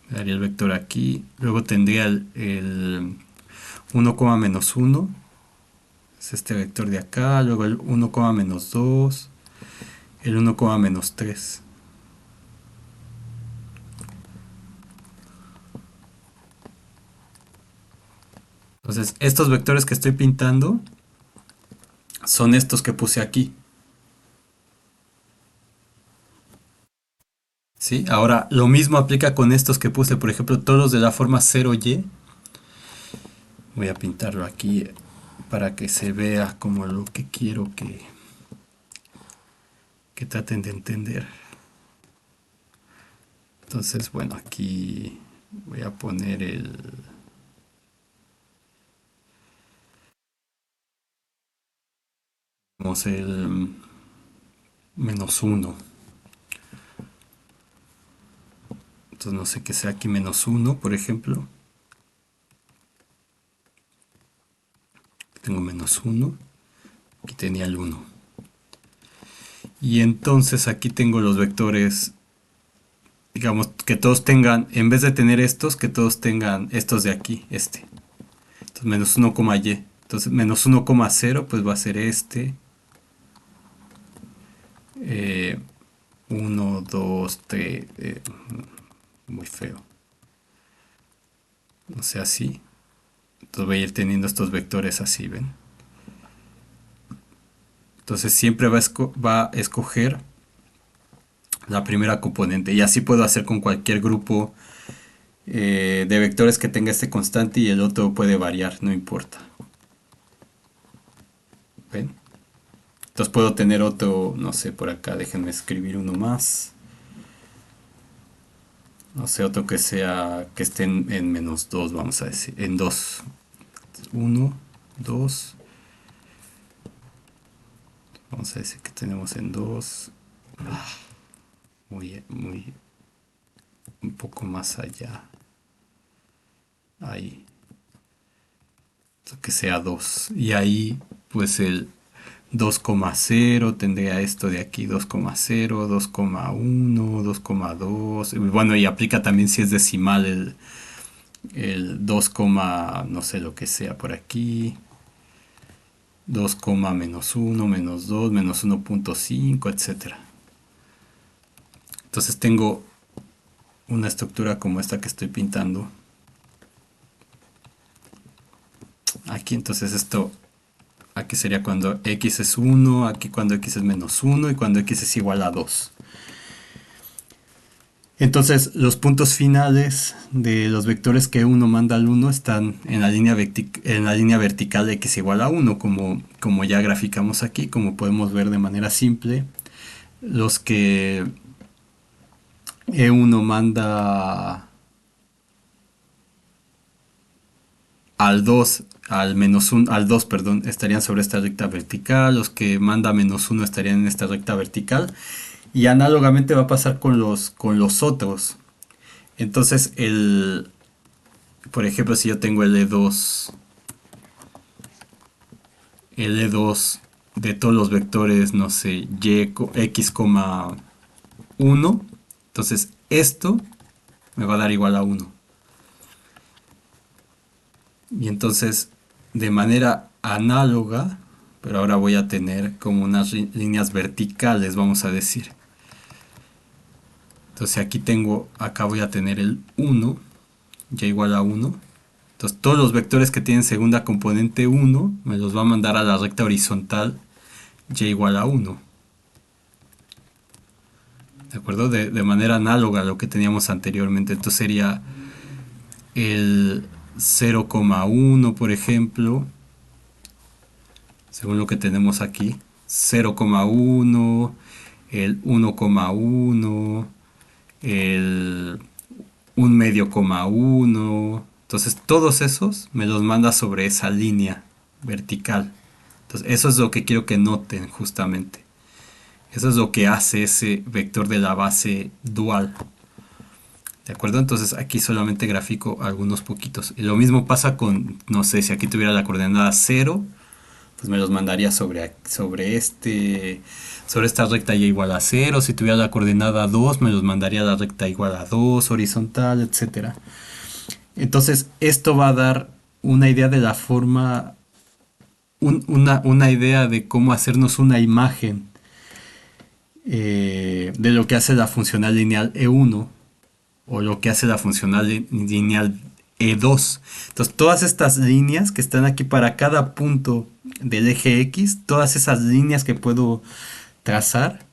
Me daría el vector aquí. Luego tendría el 1, menos 1. Es este vector de acá. Luego el 1, menos 2. El 1, menos 3. Entonces, estos vectores que estoy pintando son estos que puse aquí. ¿Sí? Ahora, lo mismo aplica con estos que puse, por ejemplo, todos los de la forma 0y. Voy a pintarlo aquí para que se vea como lo que quiero que traten de entender. Entonces, bueno, aquí voy a poner el menos 1. Entonces no sé qué sea aquí menos 1, por ejemplo. Tengo menos 1. Aquí tenía el 1. Y entonces aquí tengo los vectores, digamos, que todos tengan, en vez de tener estos, que todos tengan estos de aquí, este. Entonces menos 1, y. Entonces menos 1,0 pues va a ser este. 1, 2, 3. Muy feo. No sé, así. Entonces voy a ir teniendo estos vectores así, ¿ven? Entonces siempre va a escoger la primera componente. Y así puedo hacer con cualquier grupo de vectores que tenga este constante y el otro puede variar, no importa. ¿Ven? Entonces puedo tener otro, no sé, por acá, déjenme escribir uno más. No sé, otro que esté en menos 2, vamos a decir, en 2. 1, 2. Vamos a decir que tenemos en 2. Muy, un poco más allá. Ahí. Que sea 2. Y ahí, pues el 2,0 tendría esto de aquí, 2,0, 2,1, 2,2. Bueno, y aplica también si es decimal el 2, no sé lo que sea por aquí. 2, menos 1, menos 2, menos 1,5, etcétera. Entonces tengo una estructura como esta que estoy pintando. Aquí entonces esto, aquí sería cuando x es 1, aquí cuando x es menos 1 y cuando x es igual a 2. Entonces los puntos finales de los vectores que uno manda al 1 están en la línea, vertical de x igual a 1, como ya graficamos aquí, como podemos ver de manera simple. Los que E1 manda al 2, al menos 1, al 2, perdón, estarían sobre esta recta vertical. Los que manda menos 1 estarían en esta recta vertical. Y análogamente va a pasar con los otros. Entonces, por ejemplo, si yo tengo el E2 de todos los vectores, no sé, y, x, 1. Entonces esto me va a dar igual a 1. Y entonces, de manera análoga, pero ahora voy a tener como unas líneas verticales, vamos a decir. Entonces aquí tengo, acá voy a tener el 1, ya igual a 1. Entonces todos los vectores que tienen segunda componente 1 me los va a mandar a la recta horizontal y igual a 1. ¿De acuerdo? De manera análoga a lo que teníamos anteriormente. Entonces sería el 0,1, por ejemplo, según lo que tenemos aquí. 0,1, el 1,1, el 1,5,1. Entonces todos esos me los manda sobre esa línea vertical. Entonces eso es lo que quiero que noten justamente. Eso es lo que hace ese vector de la base dual. ¿De acuerdo? Entonces aquí solamente grafico algunos poquitos. Y lo mismo pasa con, no sé, si aquí tuviera la coordenada 0, pues me los mandaría sobre esta recta y igual a 0. Si tuviera la coordenada 2, me los mandaría a la recta igual a 2, horizontal, etcétera. Entonces esto va a dar una idea de la forma, una idea de cómo hacernos una imagen de lo que hace la funcional lineal E1 o lo que hace la funcional lineal E2. Entonces todas estas líneas que están aquí para cada punto del eje X, todas esas líneas que puedo trazar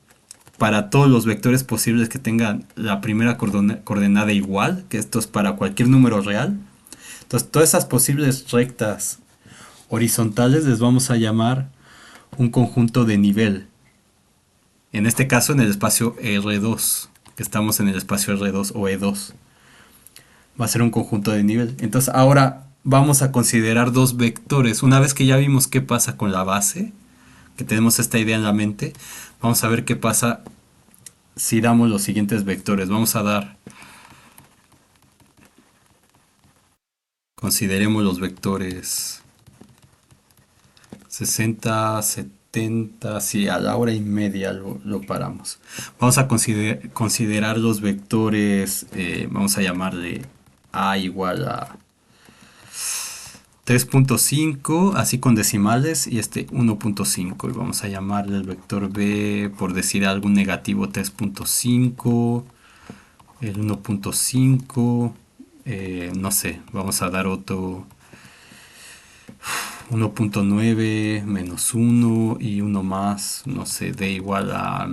para todos los vectores posibles que tengan la primera coordenada igual, que esto es para cualquier número real. Entonces todas esas posibles rectas horizontales les vamos a llamar un conjunto de nivel. En este caso en el espacio R2, que estamos en el espacio R2 o E2. Va a ser un conjunto de nivel. Entonces ahora vamos a considerar dos vectores. Una vez que ya vimos qué pasa con la base, que tenemos esta idea en la mente, vamos a ver qué pasa si damos los siguientes vectores. Vamos a dar, consideremos los vectores 60, 70, si a la hora y media lo paramos. Vamos a considerar los vectores, vamos a llamarle A igual a 3.5, así con decimales, y este 1.5. Y vamos a llamarle el vector B, por decir algún negativo 3.5, el 1.5, no sé, vamos a dar otro 1.9 menos 1 y uno más, no sé, D igual a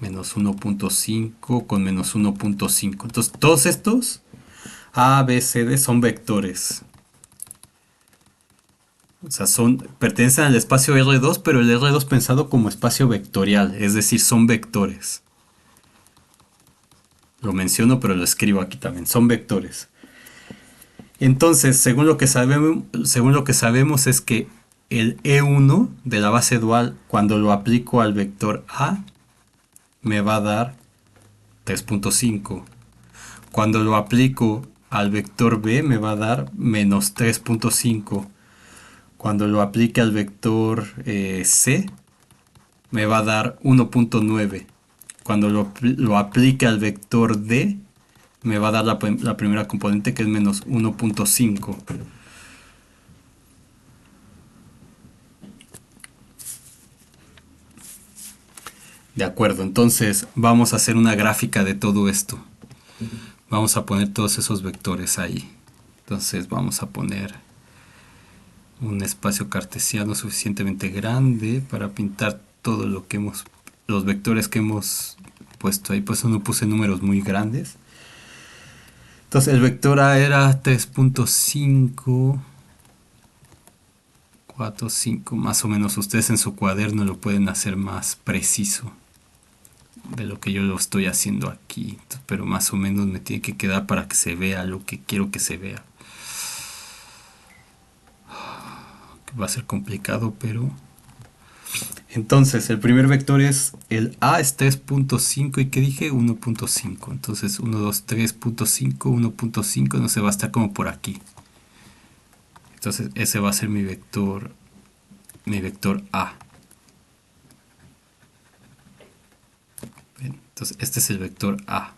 menos 1.5 con menos 1.5. Entonces todos estos A, B, C, D son vectores. O sea, pertenecen al espacio R2, pero el R2 pensado como espacio vectorial, es decir, son vectores. Lo menciono, pero lo escribo aquí también, son vectores. Entonces, según lo que sabemos es que el E1 de la base dual, cuando lo aplico al vector A, me va a dar 3.5. Cuando lo aplico al vector B, me va a dar menos 3.5. Cuando lo aplique al vector C, me va a dar 1.9. Cuando lo aplique al vector D, me va a dar la primera componente, que es menos 1.5. De acuerdo, entonces vamos a hacer una gráfica de todo esto. Vamos a poner todos esos vectores ahí. Entonces vamos a poner un espacio cartesiano suficientemente grande para pintar todo lo que los vectores que hemos puesto ahí. Pues no puse números muy grandes. Entonces el vector A era 3.5, 4, 5, más o menos. Ustedes en su cuaderno lo pueden hacer más preciso de lo que yo lo estoy haciendo aquí, pero más o menos me tiene que quedar para que se vea lo que quiero que se vea. Va a ser complicado, pero entonces el primer vector es el A es 3.5 y que dije 1.5. Entonces 1, 2, 3.5, 1.5, no se va a estar como por aquí. Entonces ese va a ser mi vector A. Bien. Entonces, este es el vector A.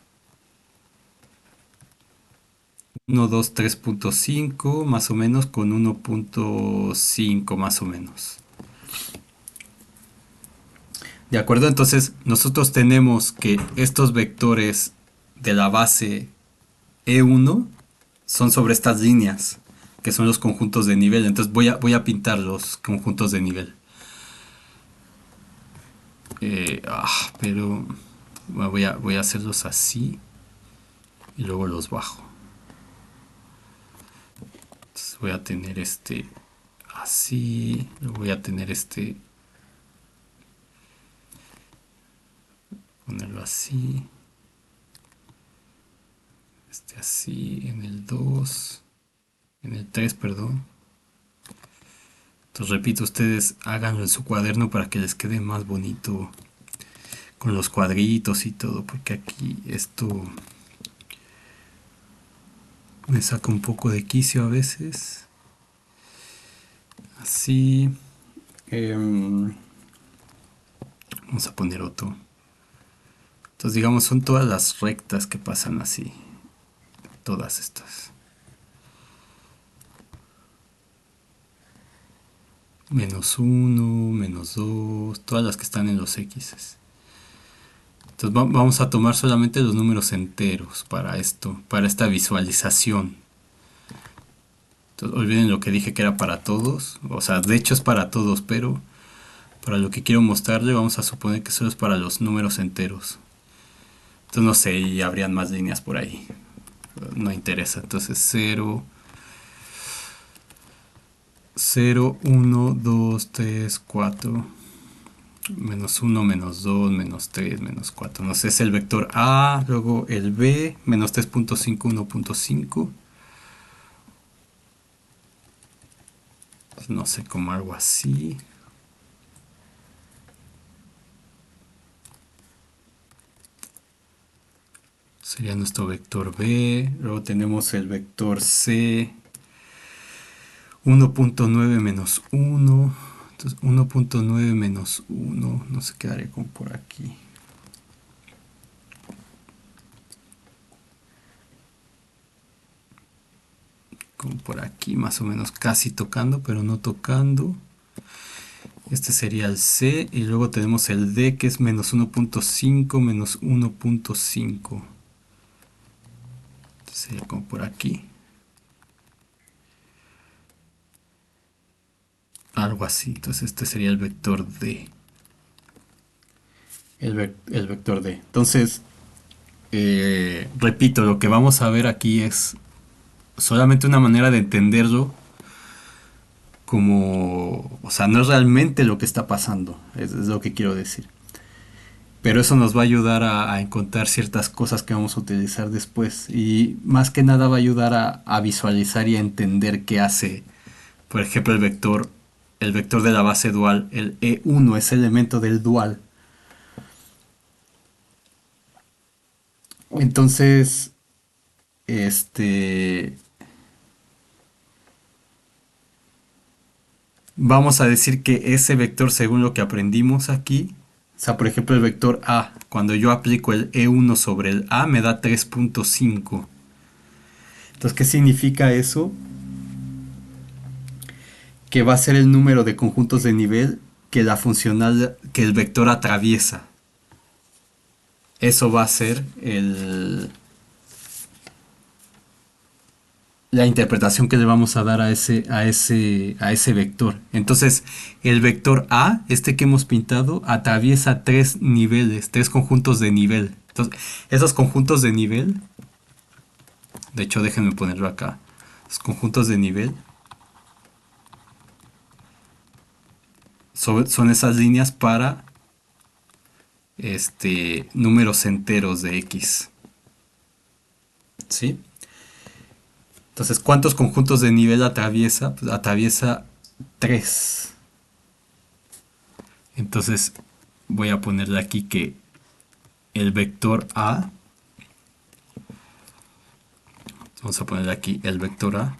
1, 2, 3.5 más o menos con 1.5 más o menos. ¿De acuerdo? Entonces, nosotros tenemos que estos vectores de la base E1 son sobre estas líneas, que son los conjuntos de nivel. Entonces voy a pintar los conjuntos de nivel. Pero voy a hacerlos así y luego los bajo. Entonces voy a tener este así, luego voy a tener este, ponerlo así, este así, en el 2, en el 3, perdón. Entonces repito, ustedes háganlo en su cuaderno para que les quede más bonito con los cuadritos y todo, porque aquí esto me saca un poco de quicio a veces. Así. Vamos a poner otro. Entonces digamos son todas las rectas que pasan así. Todas estas. -1, -2, todas las que están en los X. Entonces vamos a tomar solamente los números enteros para esto, para esta visualización. Entonces, olviden lo que dije que era para todos, o sea, de hecho es para todos, pero para lo que quiero mostrarle vamos a suponer que solo es para los números enteros. Entonces no sé, y habrían más líneas por ahí. No interesa, entonces 0, 0, 1, 2, 3, 4, -1, -2, -3, -4. No sé, es el vector A, luego el B, -3.5, 1.5. No sé, como algo así. Sería nuestro vector B. Luego tenemos el vector C. 1.9 menos 1. Entonces 1.9 menos 1. No se quedaría como por aquí. Como por aquí, más o menos, casi tocando, pero no tocando. Este sería el C. Y luego tenemos el D, que es menos 1.5 menos 1.5. Sería como por aquí. Algo así. Entonces este sería el vector D. El vector D. Entonces, repito, lo que vamos a ver aquí es solamente una manera de entenderlo como, o sea, no es realmente lo que está pasando, es lo que quiero decir. Pero eso nos va a ayudar a encontrar ciertas cosas que vamos a utilizar después y más que nada va a ayudar a visualizar y a entender qué hace, por ejemplo, el vector de la base dual, el E1 es el elemento del dual. Entonces, este, vamos a decir que ese vector, según lo que aprendimos aquí, o sea, por ejemplo, el vector A, cuando yo aplico el E1 sobre el A, me da 3.5. Entonces, ¿qué significa eso? Que va a ser el número de conjuntos de nivel que la funcional, que el vector atraviesa. Eso va a ser la interpretación que le vamos a dar a ese vector. Entonces, el vector A, este que hemos pintado, atraviesa tres niveles, tres conjuntos de nivel. Entonces, esos conjuntos de nivel, de hecho, déjenme ponerlo acá. Los conjuntos de nivel son esas líneas para números enteros de X. ¿Sí? Entonces, ¿cuántos conjuntos de nivel atraviesa? Pues atraviesa 3. Entonces, voy a ponerle aquí que el vector A, vamos a ponerle aquí el vector A,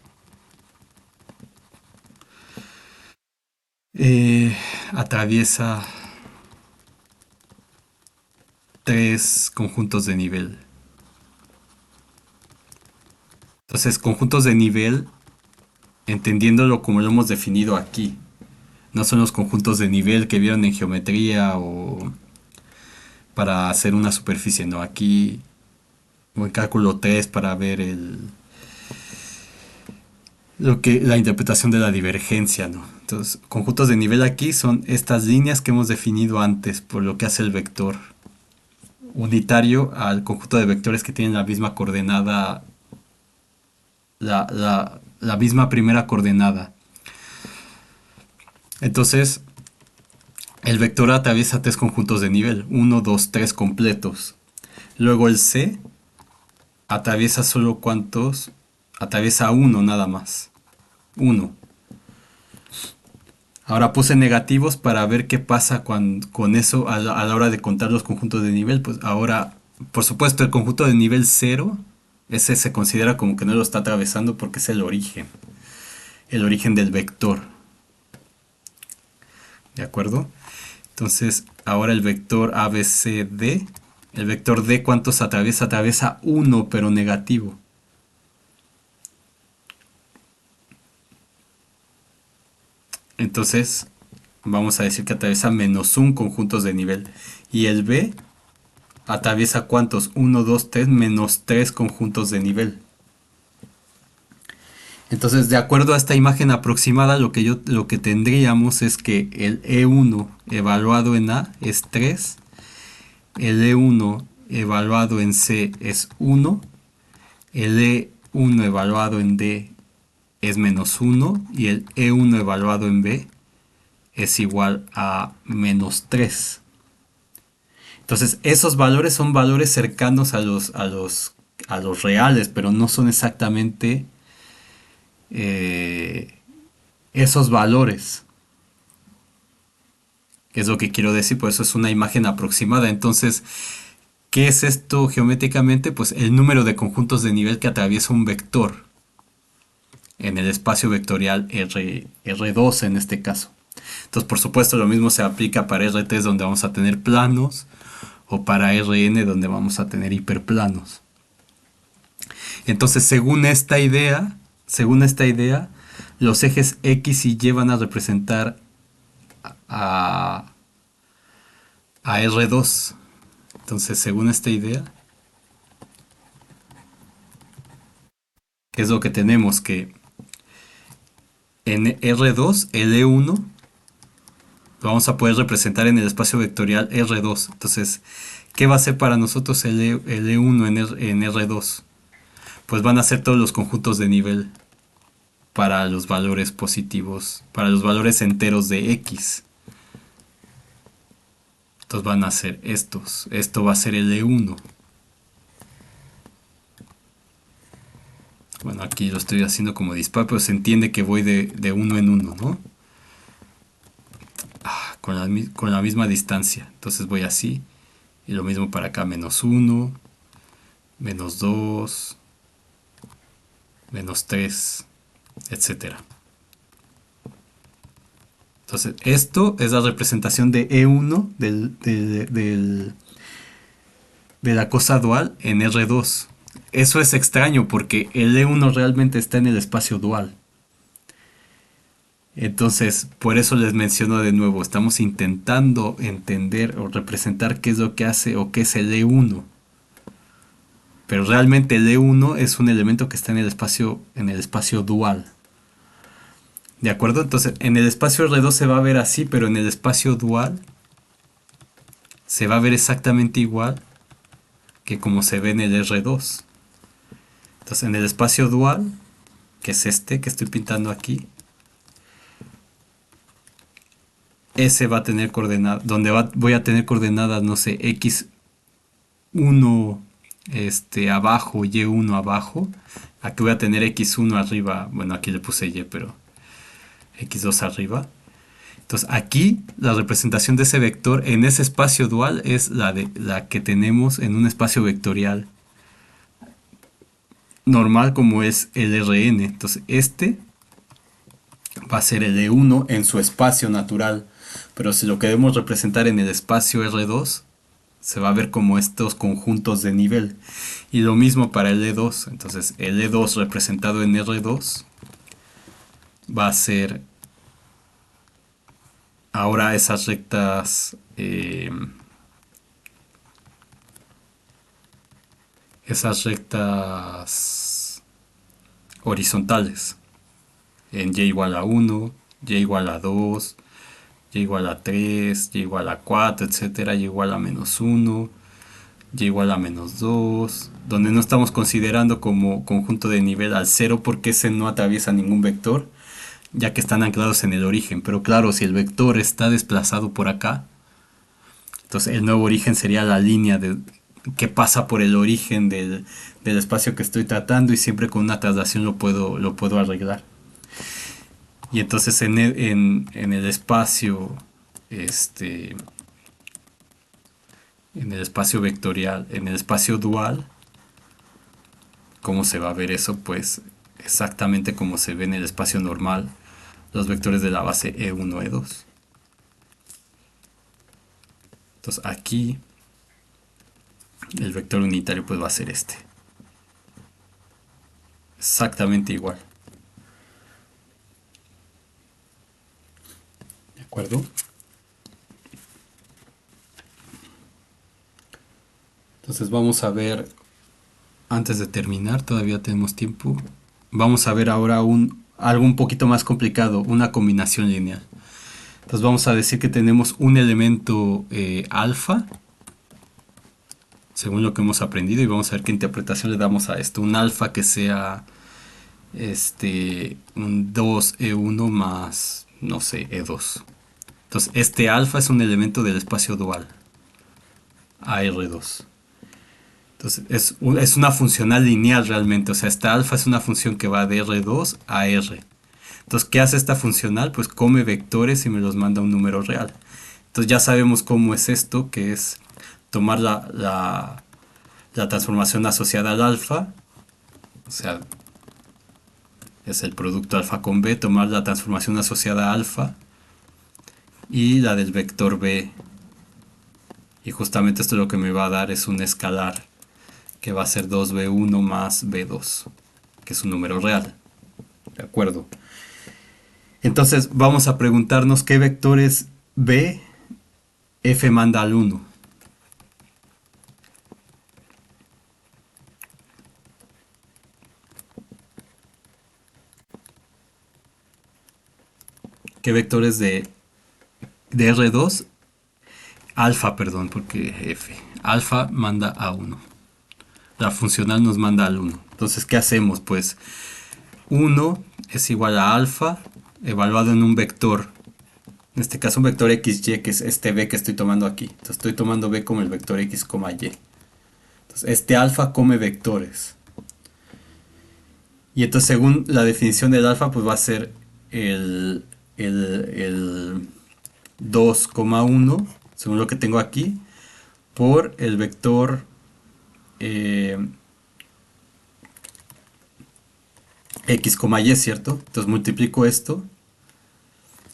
atraviesa tres conjuntos de nivel. Entonces, conjuntos de nivel, entendiéndolo como lo hemos definido aquí. No son los conjuntos de nivel que vieron en geometría o para hacer una superficie, no. Aquí, o en cálculo 3 para ver la interpretación de la divergencia, ¿no? Entonces, conjuntos de nivel aquí son estas líneas que hemos definido antes, por lo que hace el vector unitario al conjunto de vectores que tienen la misma coordenada, la misma primera coordenada. Entonces, el vector atraviesa tres conjuntos de nivel, uno, 2, 3 completos. Luego el C atraviesa solo cuántos, atraviesa uno nada más. Uno. Ahora puse negativos para ver qué pasa con eso a la hora de contar los conjuntos de nivel. Pues ahora, por supuesto, el conjunto de nivel cero, ese se considera como que no lo está atravesando porque es el origen del vector. ¿De acuerdo? Entonces, ahora el vector ABCD, el vector D, ¿cuántos atraviesa? Atraviesa uno, pero negativo. Entonces, vamos a decir que atraviesa menos un conjuntos de nivel. Y el B atraviesa ¿cuántos? 1, 2, 3, menos 3 conjuntos de nivel. Entonces, de acuerdo a esta imagen aproximada, lo que tendríamos es que el E1 evaluado en A es 3, el E1 evaluado en C es 1, el E1 evaluado en D es menos 1 y el E1 evaluado en B es igual a menos 3. Entonces, esos valores son valores cercanos a los reales, pero no son exactamente esos valores. Es lo que quiero decir, por eso es una imagen aproximada. Entonces, ¿qué es esto geométricamente? Pues el número de conjuntos de nivel que atraviesa un vector en el espacio vectorial R2 en este caso. Entonces, por supuesto, lo mismo se aplica para R3 donde vamos a tener planos o para Rn donde vamos a tener hiperplanos. Entonces, según esta idea, los ejes X y Y van a representar a R2. Entonces, según esta idea, ¿qué es lo que tenemos? Que en R2, el E1 lo vamos a poder representar en el espacio vectorial R2. Entonces, ¿qué va a ser para nosotros el E1 en R2? Pues van a ser todos los conjuntos de nivel para los valores positivos, para los valores enteros de X. Entonces van a ser estos. Esto va a ser el E1. Bueno, aquí lo estoy haciendo como dispar, pero se entiende que voy de uno en uno, ¿no? Con la misma distancia. Entonces voy así. Y lo mismo para acá, menos 1, menos 2, menos 3, etcétera. Entonces, esto es la representación de E1 de la cosa dual en R2. Eso es extraño porque el E1 realmente está en el espacio dual. Entonces, por eso les menciono de nuevo, estamos intentando entender o representar qué es lo que hace o qué es el E1. Pero realmente el E1 es un elemento que está en el espacio dual. ¿De acuerdo? Entonces, en el espacio R2 se va a ver así, pero en el espacio dual se va a ver exactamente igual que como se ve en el R2. Entonces, en el espacio dual, que es este que estoy pintando aquí, ese va a tener coordenadas, donde voy a tener coordenadas, no sé, x1 abajo, y1 abajo. Aquí voy a tener x1 arriba, bueno, aquí le puse y, pero x2 arriba. Entonces aquí la representación de ese vector en ese espacio dual es la que tenemos en un espacio vectorial normal como es el Rn. Entonces este va a ser el E1 en su espacio natural. Pero si lo queremos representar en el espacio R2, se va a ver como estos conjuntos de nivel. Y lo mismo para el E2. Entonces el E2 representado en R2 va a ser ahora esas rectas horizontales en y igual a 1, y igual a 2, y igual a 3, y igual a 4, etcétera, y igual a menos 1, y igual a menos 2, donde no estamos considerando como conjunto de nivel al 0 porque ese no atraviesa ningún vector, ya que están anclados en el origen. Pero claro, si el vector está desplazado por acá, entonces el nuevo origen sería la línea que pasa por el origen del espacio que estoy tratando, y siempre con una traslación lo puedo arreglar. Y entonces en el espacio, este, en el espacio vectorial, en el espacio dual, ¿cómo se va a ver eso? Pues exactamente como se ve en el espacio normal, los vectores de la base E1, E2. Entonces aquí el vector unitario pues va a ser este. Exactamente igual. ¿De acuerdo? Entonces vamos a ver, antes de terminar, todavía tenemos tiempo. Vamos a ver ahora algo un poquito más complicado, una combinación lineal. Entonces vamos a decir que tenemos un elemento alfa, según lo que hemos aprendido, y vamos a ver qué interpretación le damos a esto. Un alfa que sea un 2E1 más, no sé, E2. Entonces este alfa es un elemento del espacio dual, AR2. Entonces es una funcional lineal realmente, o sea, esta alfa es una función que va de R2 a R. Entonces, ¿qué hace esta funcional? Pues come vectores y me los manda a un número real. Entonces ya sabemos cómo es esto, que es tomar la transformación asociada al alfa, o sea, es el producto alfa con b, tomar la transformación asociada a alfa y la del vector b. Y justamente esto lo que me va a dar es un escalar que va a ser 2b1 más b2, que es un número real. ¿De acuerdo? Entonces vamos a preguntarnos qué vectores b f manda al 1. ¿Qué vectores de R2? Alfa, perdón, porque F. Alfa manda a 1. La funcional nos manda al 1. Entonces, ¿qué hacemos? Pues 1 es igual a alfa evaluado en un vector. En este caso un vector XY, que es este B que estoy tomando aquí. Entonces estoy tomando B como el vector X, Y. Entonces este alfa come vectores. Y entonces según la definición del alfa, pues va a ser el 2,1, según lo que tengo aquí, por el vector X, Y, ¿cierto? Entonces multiplico esto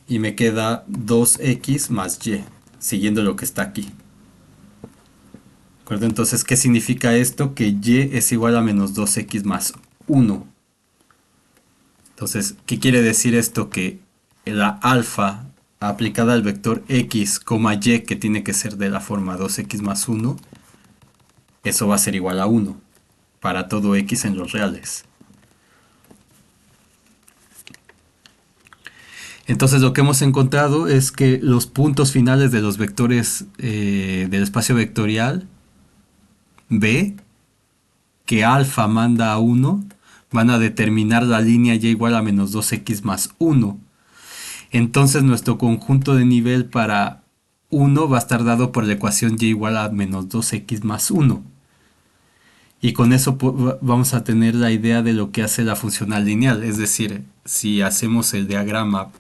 y me queda 2X más Y, siguiendo lo que está aquí. ¿De acuerdo? Entonces, ¿qué significa esto? Que Y es igual a menos 2X más 1. Entonces, ¿qué quiere decir esto? Que la alfa aplicada al vector X, Y, que tiene que ser de la forma 2X más 1, eso va a ser igual a 1 para todo X en los reales. Entonces lo que hemos encontrado es que los puntos finales de los vectores del espacio vectorial B, que alfa manda a 1, van a determinar la línea y igual a menos 2x más 1. Entonces nuestro conjunto de nivel para 1 va a estar dado por la ecuación y igual a menos 2x más 1. Y con eso vamos a tener la idea de lo que hace la funcional lineal. Es decir, si hacemos el diagrama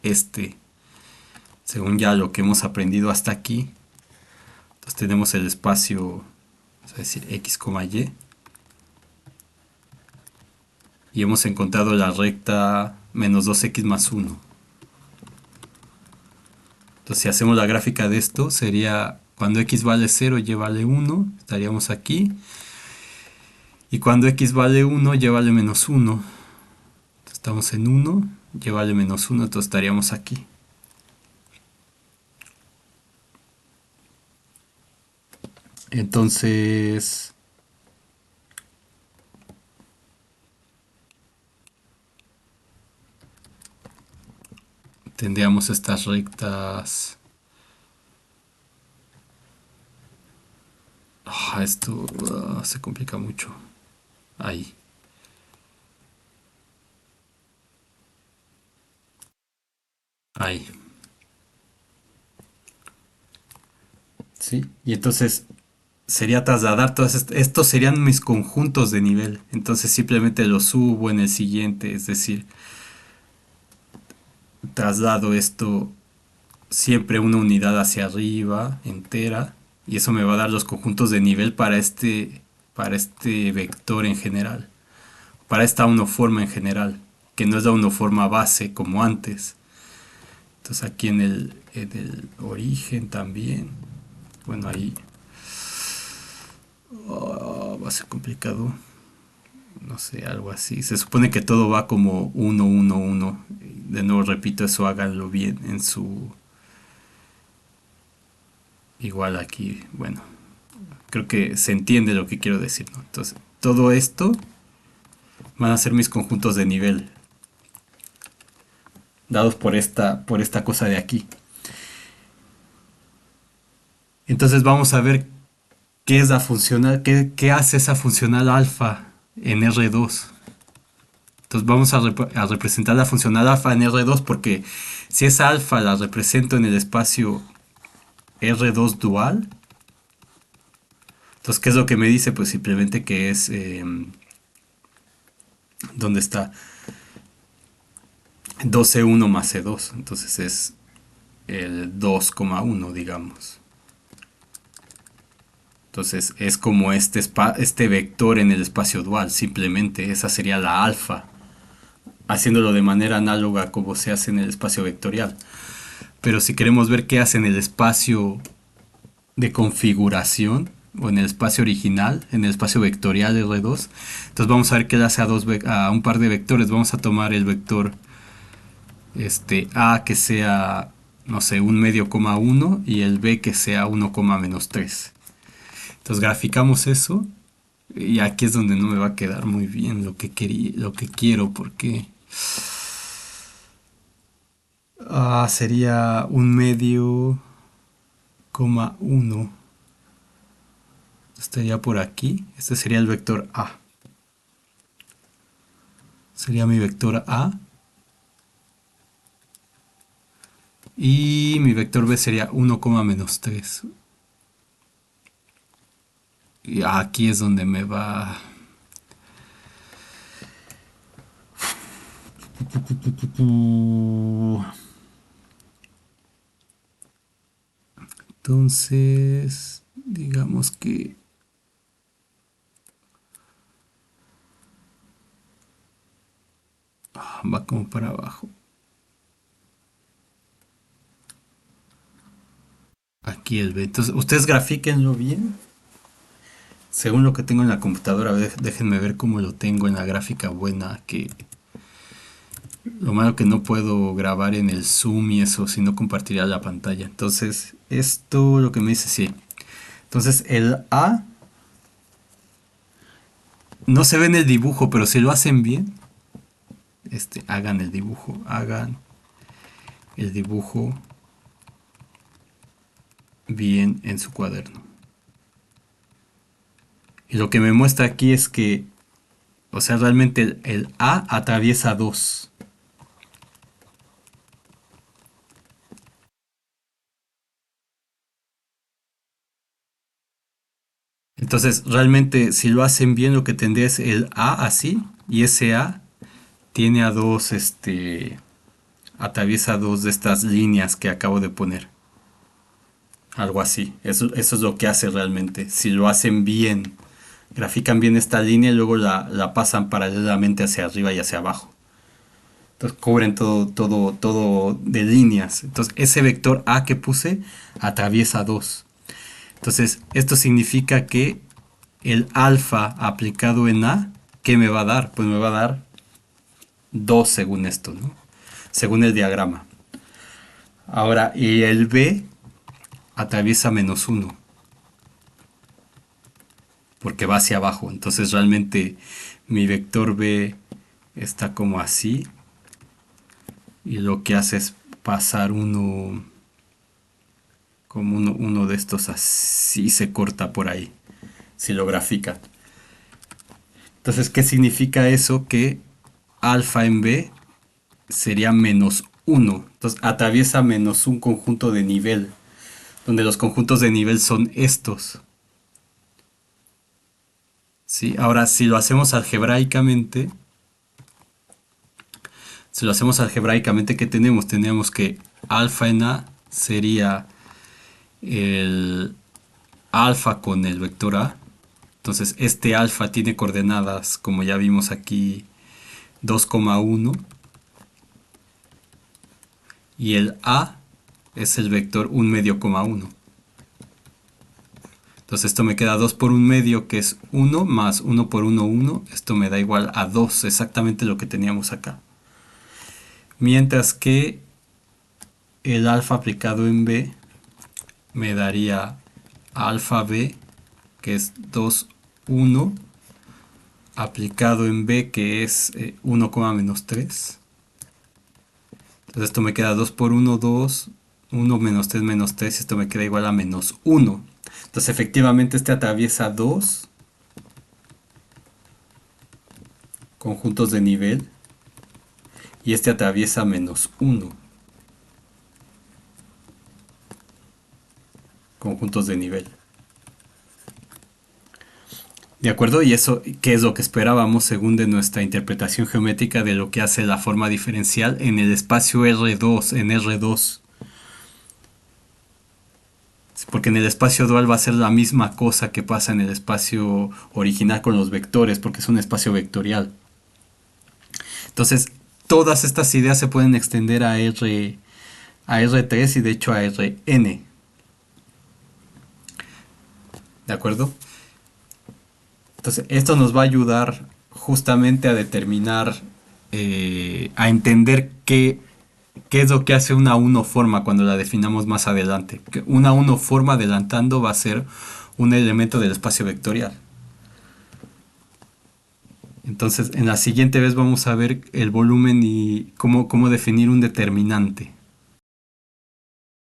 según ya lo que hemos aprendido hasta aquí, entonces tenemos el espacio, vamos a decir X, Y. Y hemos encontrado la recta menos 2x más 1. Entonces si hacemos la gráfica de esto, sería Cuando x vale 0, y vale 1, estaríamos aquí. Y cuando x vale 1, y vale menos 1. Estamos en 1, y vale menos 1, entonces estaríamos aquí. Entonces tendríamos estas rectas. Esto se complica mucho. Ahí. Ahí. ¿Sí? Y entonces sería trasladar todos estos serían mis conjuntos de nivel. Entonces simplemente los subo en el siguiente. Es decir, traslado esto siempre una unidad hacia arriba, entera. Y eso me va a dar los conjuntos de nivel para este vector en general. Para esta unoforma en general. Que no es la unoforma base como antes. Entonces aquí en el origen también. Bueno, ahí va a ser complicado. No sé, algo así. Se supone que todo va como 1, 1, 1. De nuevo repito, eso háganlo bien en su... Igual aquí, bueno, creo que se entiende lo que quiero decir, ¿no? Entonces, todo esto van a ser mis conjuntos de nivel, dados por esta cosa de aquí. Entonces vamos a ver qué es la funcional, qué hace esa funcional alfa en R2. Entonces vamos a representar la funcional alfa en R2 porque si esa alfa la represento en el espacio R2 dual, entonces ¿qué es lo que me dice? Pues simplemente que es... ¿dónde está? 2C1 más C2. Entonces es el 2,1, digamos. Entonces es como este vector en el espacio dual. Simplemente esa sería la alfa. Haciéndolo de manera análoga como se hace en el espacio vectorial. Pero si queremos ver qué hace en el espacio de configuración o en el espacio original, en el espacio vectorial R2, entonces vamos a ver qué le hace a un par de vectores. Vamos a tomar el vector A que sea, no sé, un medio coma 1 y el B que sea 1, menos 3. Entonces graficamos eso y aquí es donde no me va a quedar muy bien lo que quiero porque sería un medio coma 1. Estaría por aquí. Este sería el vector A. Sería mi vector A. Y mi vector B sería 1, menos 3. Y aquí es donde me va... Entonces, digamos que... va como para abajo. Aquí el B. Entonces, ustedes grafíquenlo bien. Según lo que tengo en la computadora, déjenme ver cómo lo tengo en la gráfica buena. Que lo malo que no puedo grabar en el Zoom y eso, si no compartiría la pantalla. Entonces, esto lo que me dice, sí. Entonces, el A no se ve en el dibujo, pero si lo hacen bien, hagan el dibujo bien en su cuaderno. Y lo que me muestra aquí es que, o sea, realmente el A atraviesa 2. Entonces, realmente, si lo hacen bien, lo que tendría es el A así, y ese A tiene a dos, atraviesa dos de estas líneas que acabo de poner. Algo así. Eso es lo que hace realmente. Si lo hacen bien, grafican bien esta línea y luego la pasan paralelamente hacia arriba y hacia abajo. Entonces cubren todo de líneas. Entonces ese vector A que puse atraviesa 2. Entonces, esto significa que el alfa aplicado en A, ¿qué me va a dar? Pues me va a dar 2 según esto, ¿no? Según el diagrama. Ahora, y el B atraviesa -1 porque va hacia abajo. Entonces realmente mi vector B está como así y lo que hace es pasar como uno de estos así, se corta por ahí, si lo grafica. Entonces, ¿qué significa eso? Que alfa en B sería -1. Entonces atraviesa menos un conjunto de nivel, donde los conjuntos de nivel son estos. ¿Sí? Ahora, si lo hacemos algebraicamente, ¿qué tenemos? Tenemos que alfa en A sería el alfa con el vector A. Entonces, este alfa tiene coordenadas, como ya vimos aquí, 2,1. Y el A es el vector 1 medio, 1. Entonces esto me queda 2 por 1 medio, que es 1, más 1 por 1, 1. Esto me da igual a 2, exactamente lo que teníamos acá. Mientras que el alfa aplicado en B me daría alfa B, que es 2, 1, aplicado en B, que es 1, -3. Entonces esto me queda 2 por 1, 2, 1 menos 3, esto me queda igual a -1. Entonces efectivamente este atraviesa 2 conjuntos de nivel y este atraviesa -1 conjuntos de nivel. ¿De acuerdo? Y eso, ¿qué es lo que esperábamos según de nuestra interpretación geométrica de lo que hace la forma diferencial en el espacio R2, en R2? Porque en el espacio dual va a ser la misma cosa que pasa en el espacio original con los vectores, porque es un espacio vectorial. Entonces, todas estas ideas se pueden extender a R3 y de hecho a Rn. ¿De acuerdo? Entonces, esto nos va a ayudar justamente a determinar, a entender qué es lo que hace una forma cuando la definamos más adelante. Una forma adelantando va a ser un elemento del espacio vectorial. Entonces, en la siguiente vez vamos a ver el volumen y cómo definir un determinante.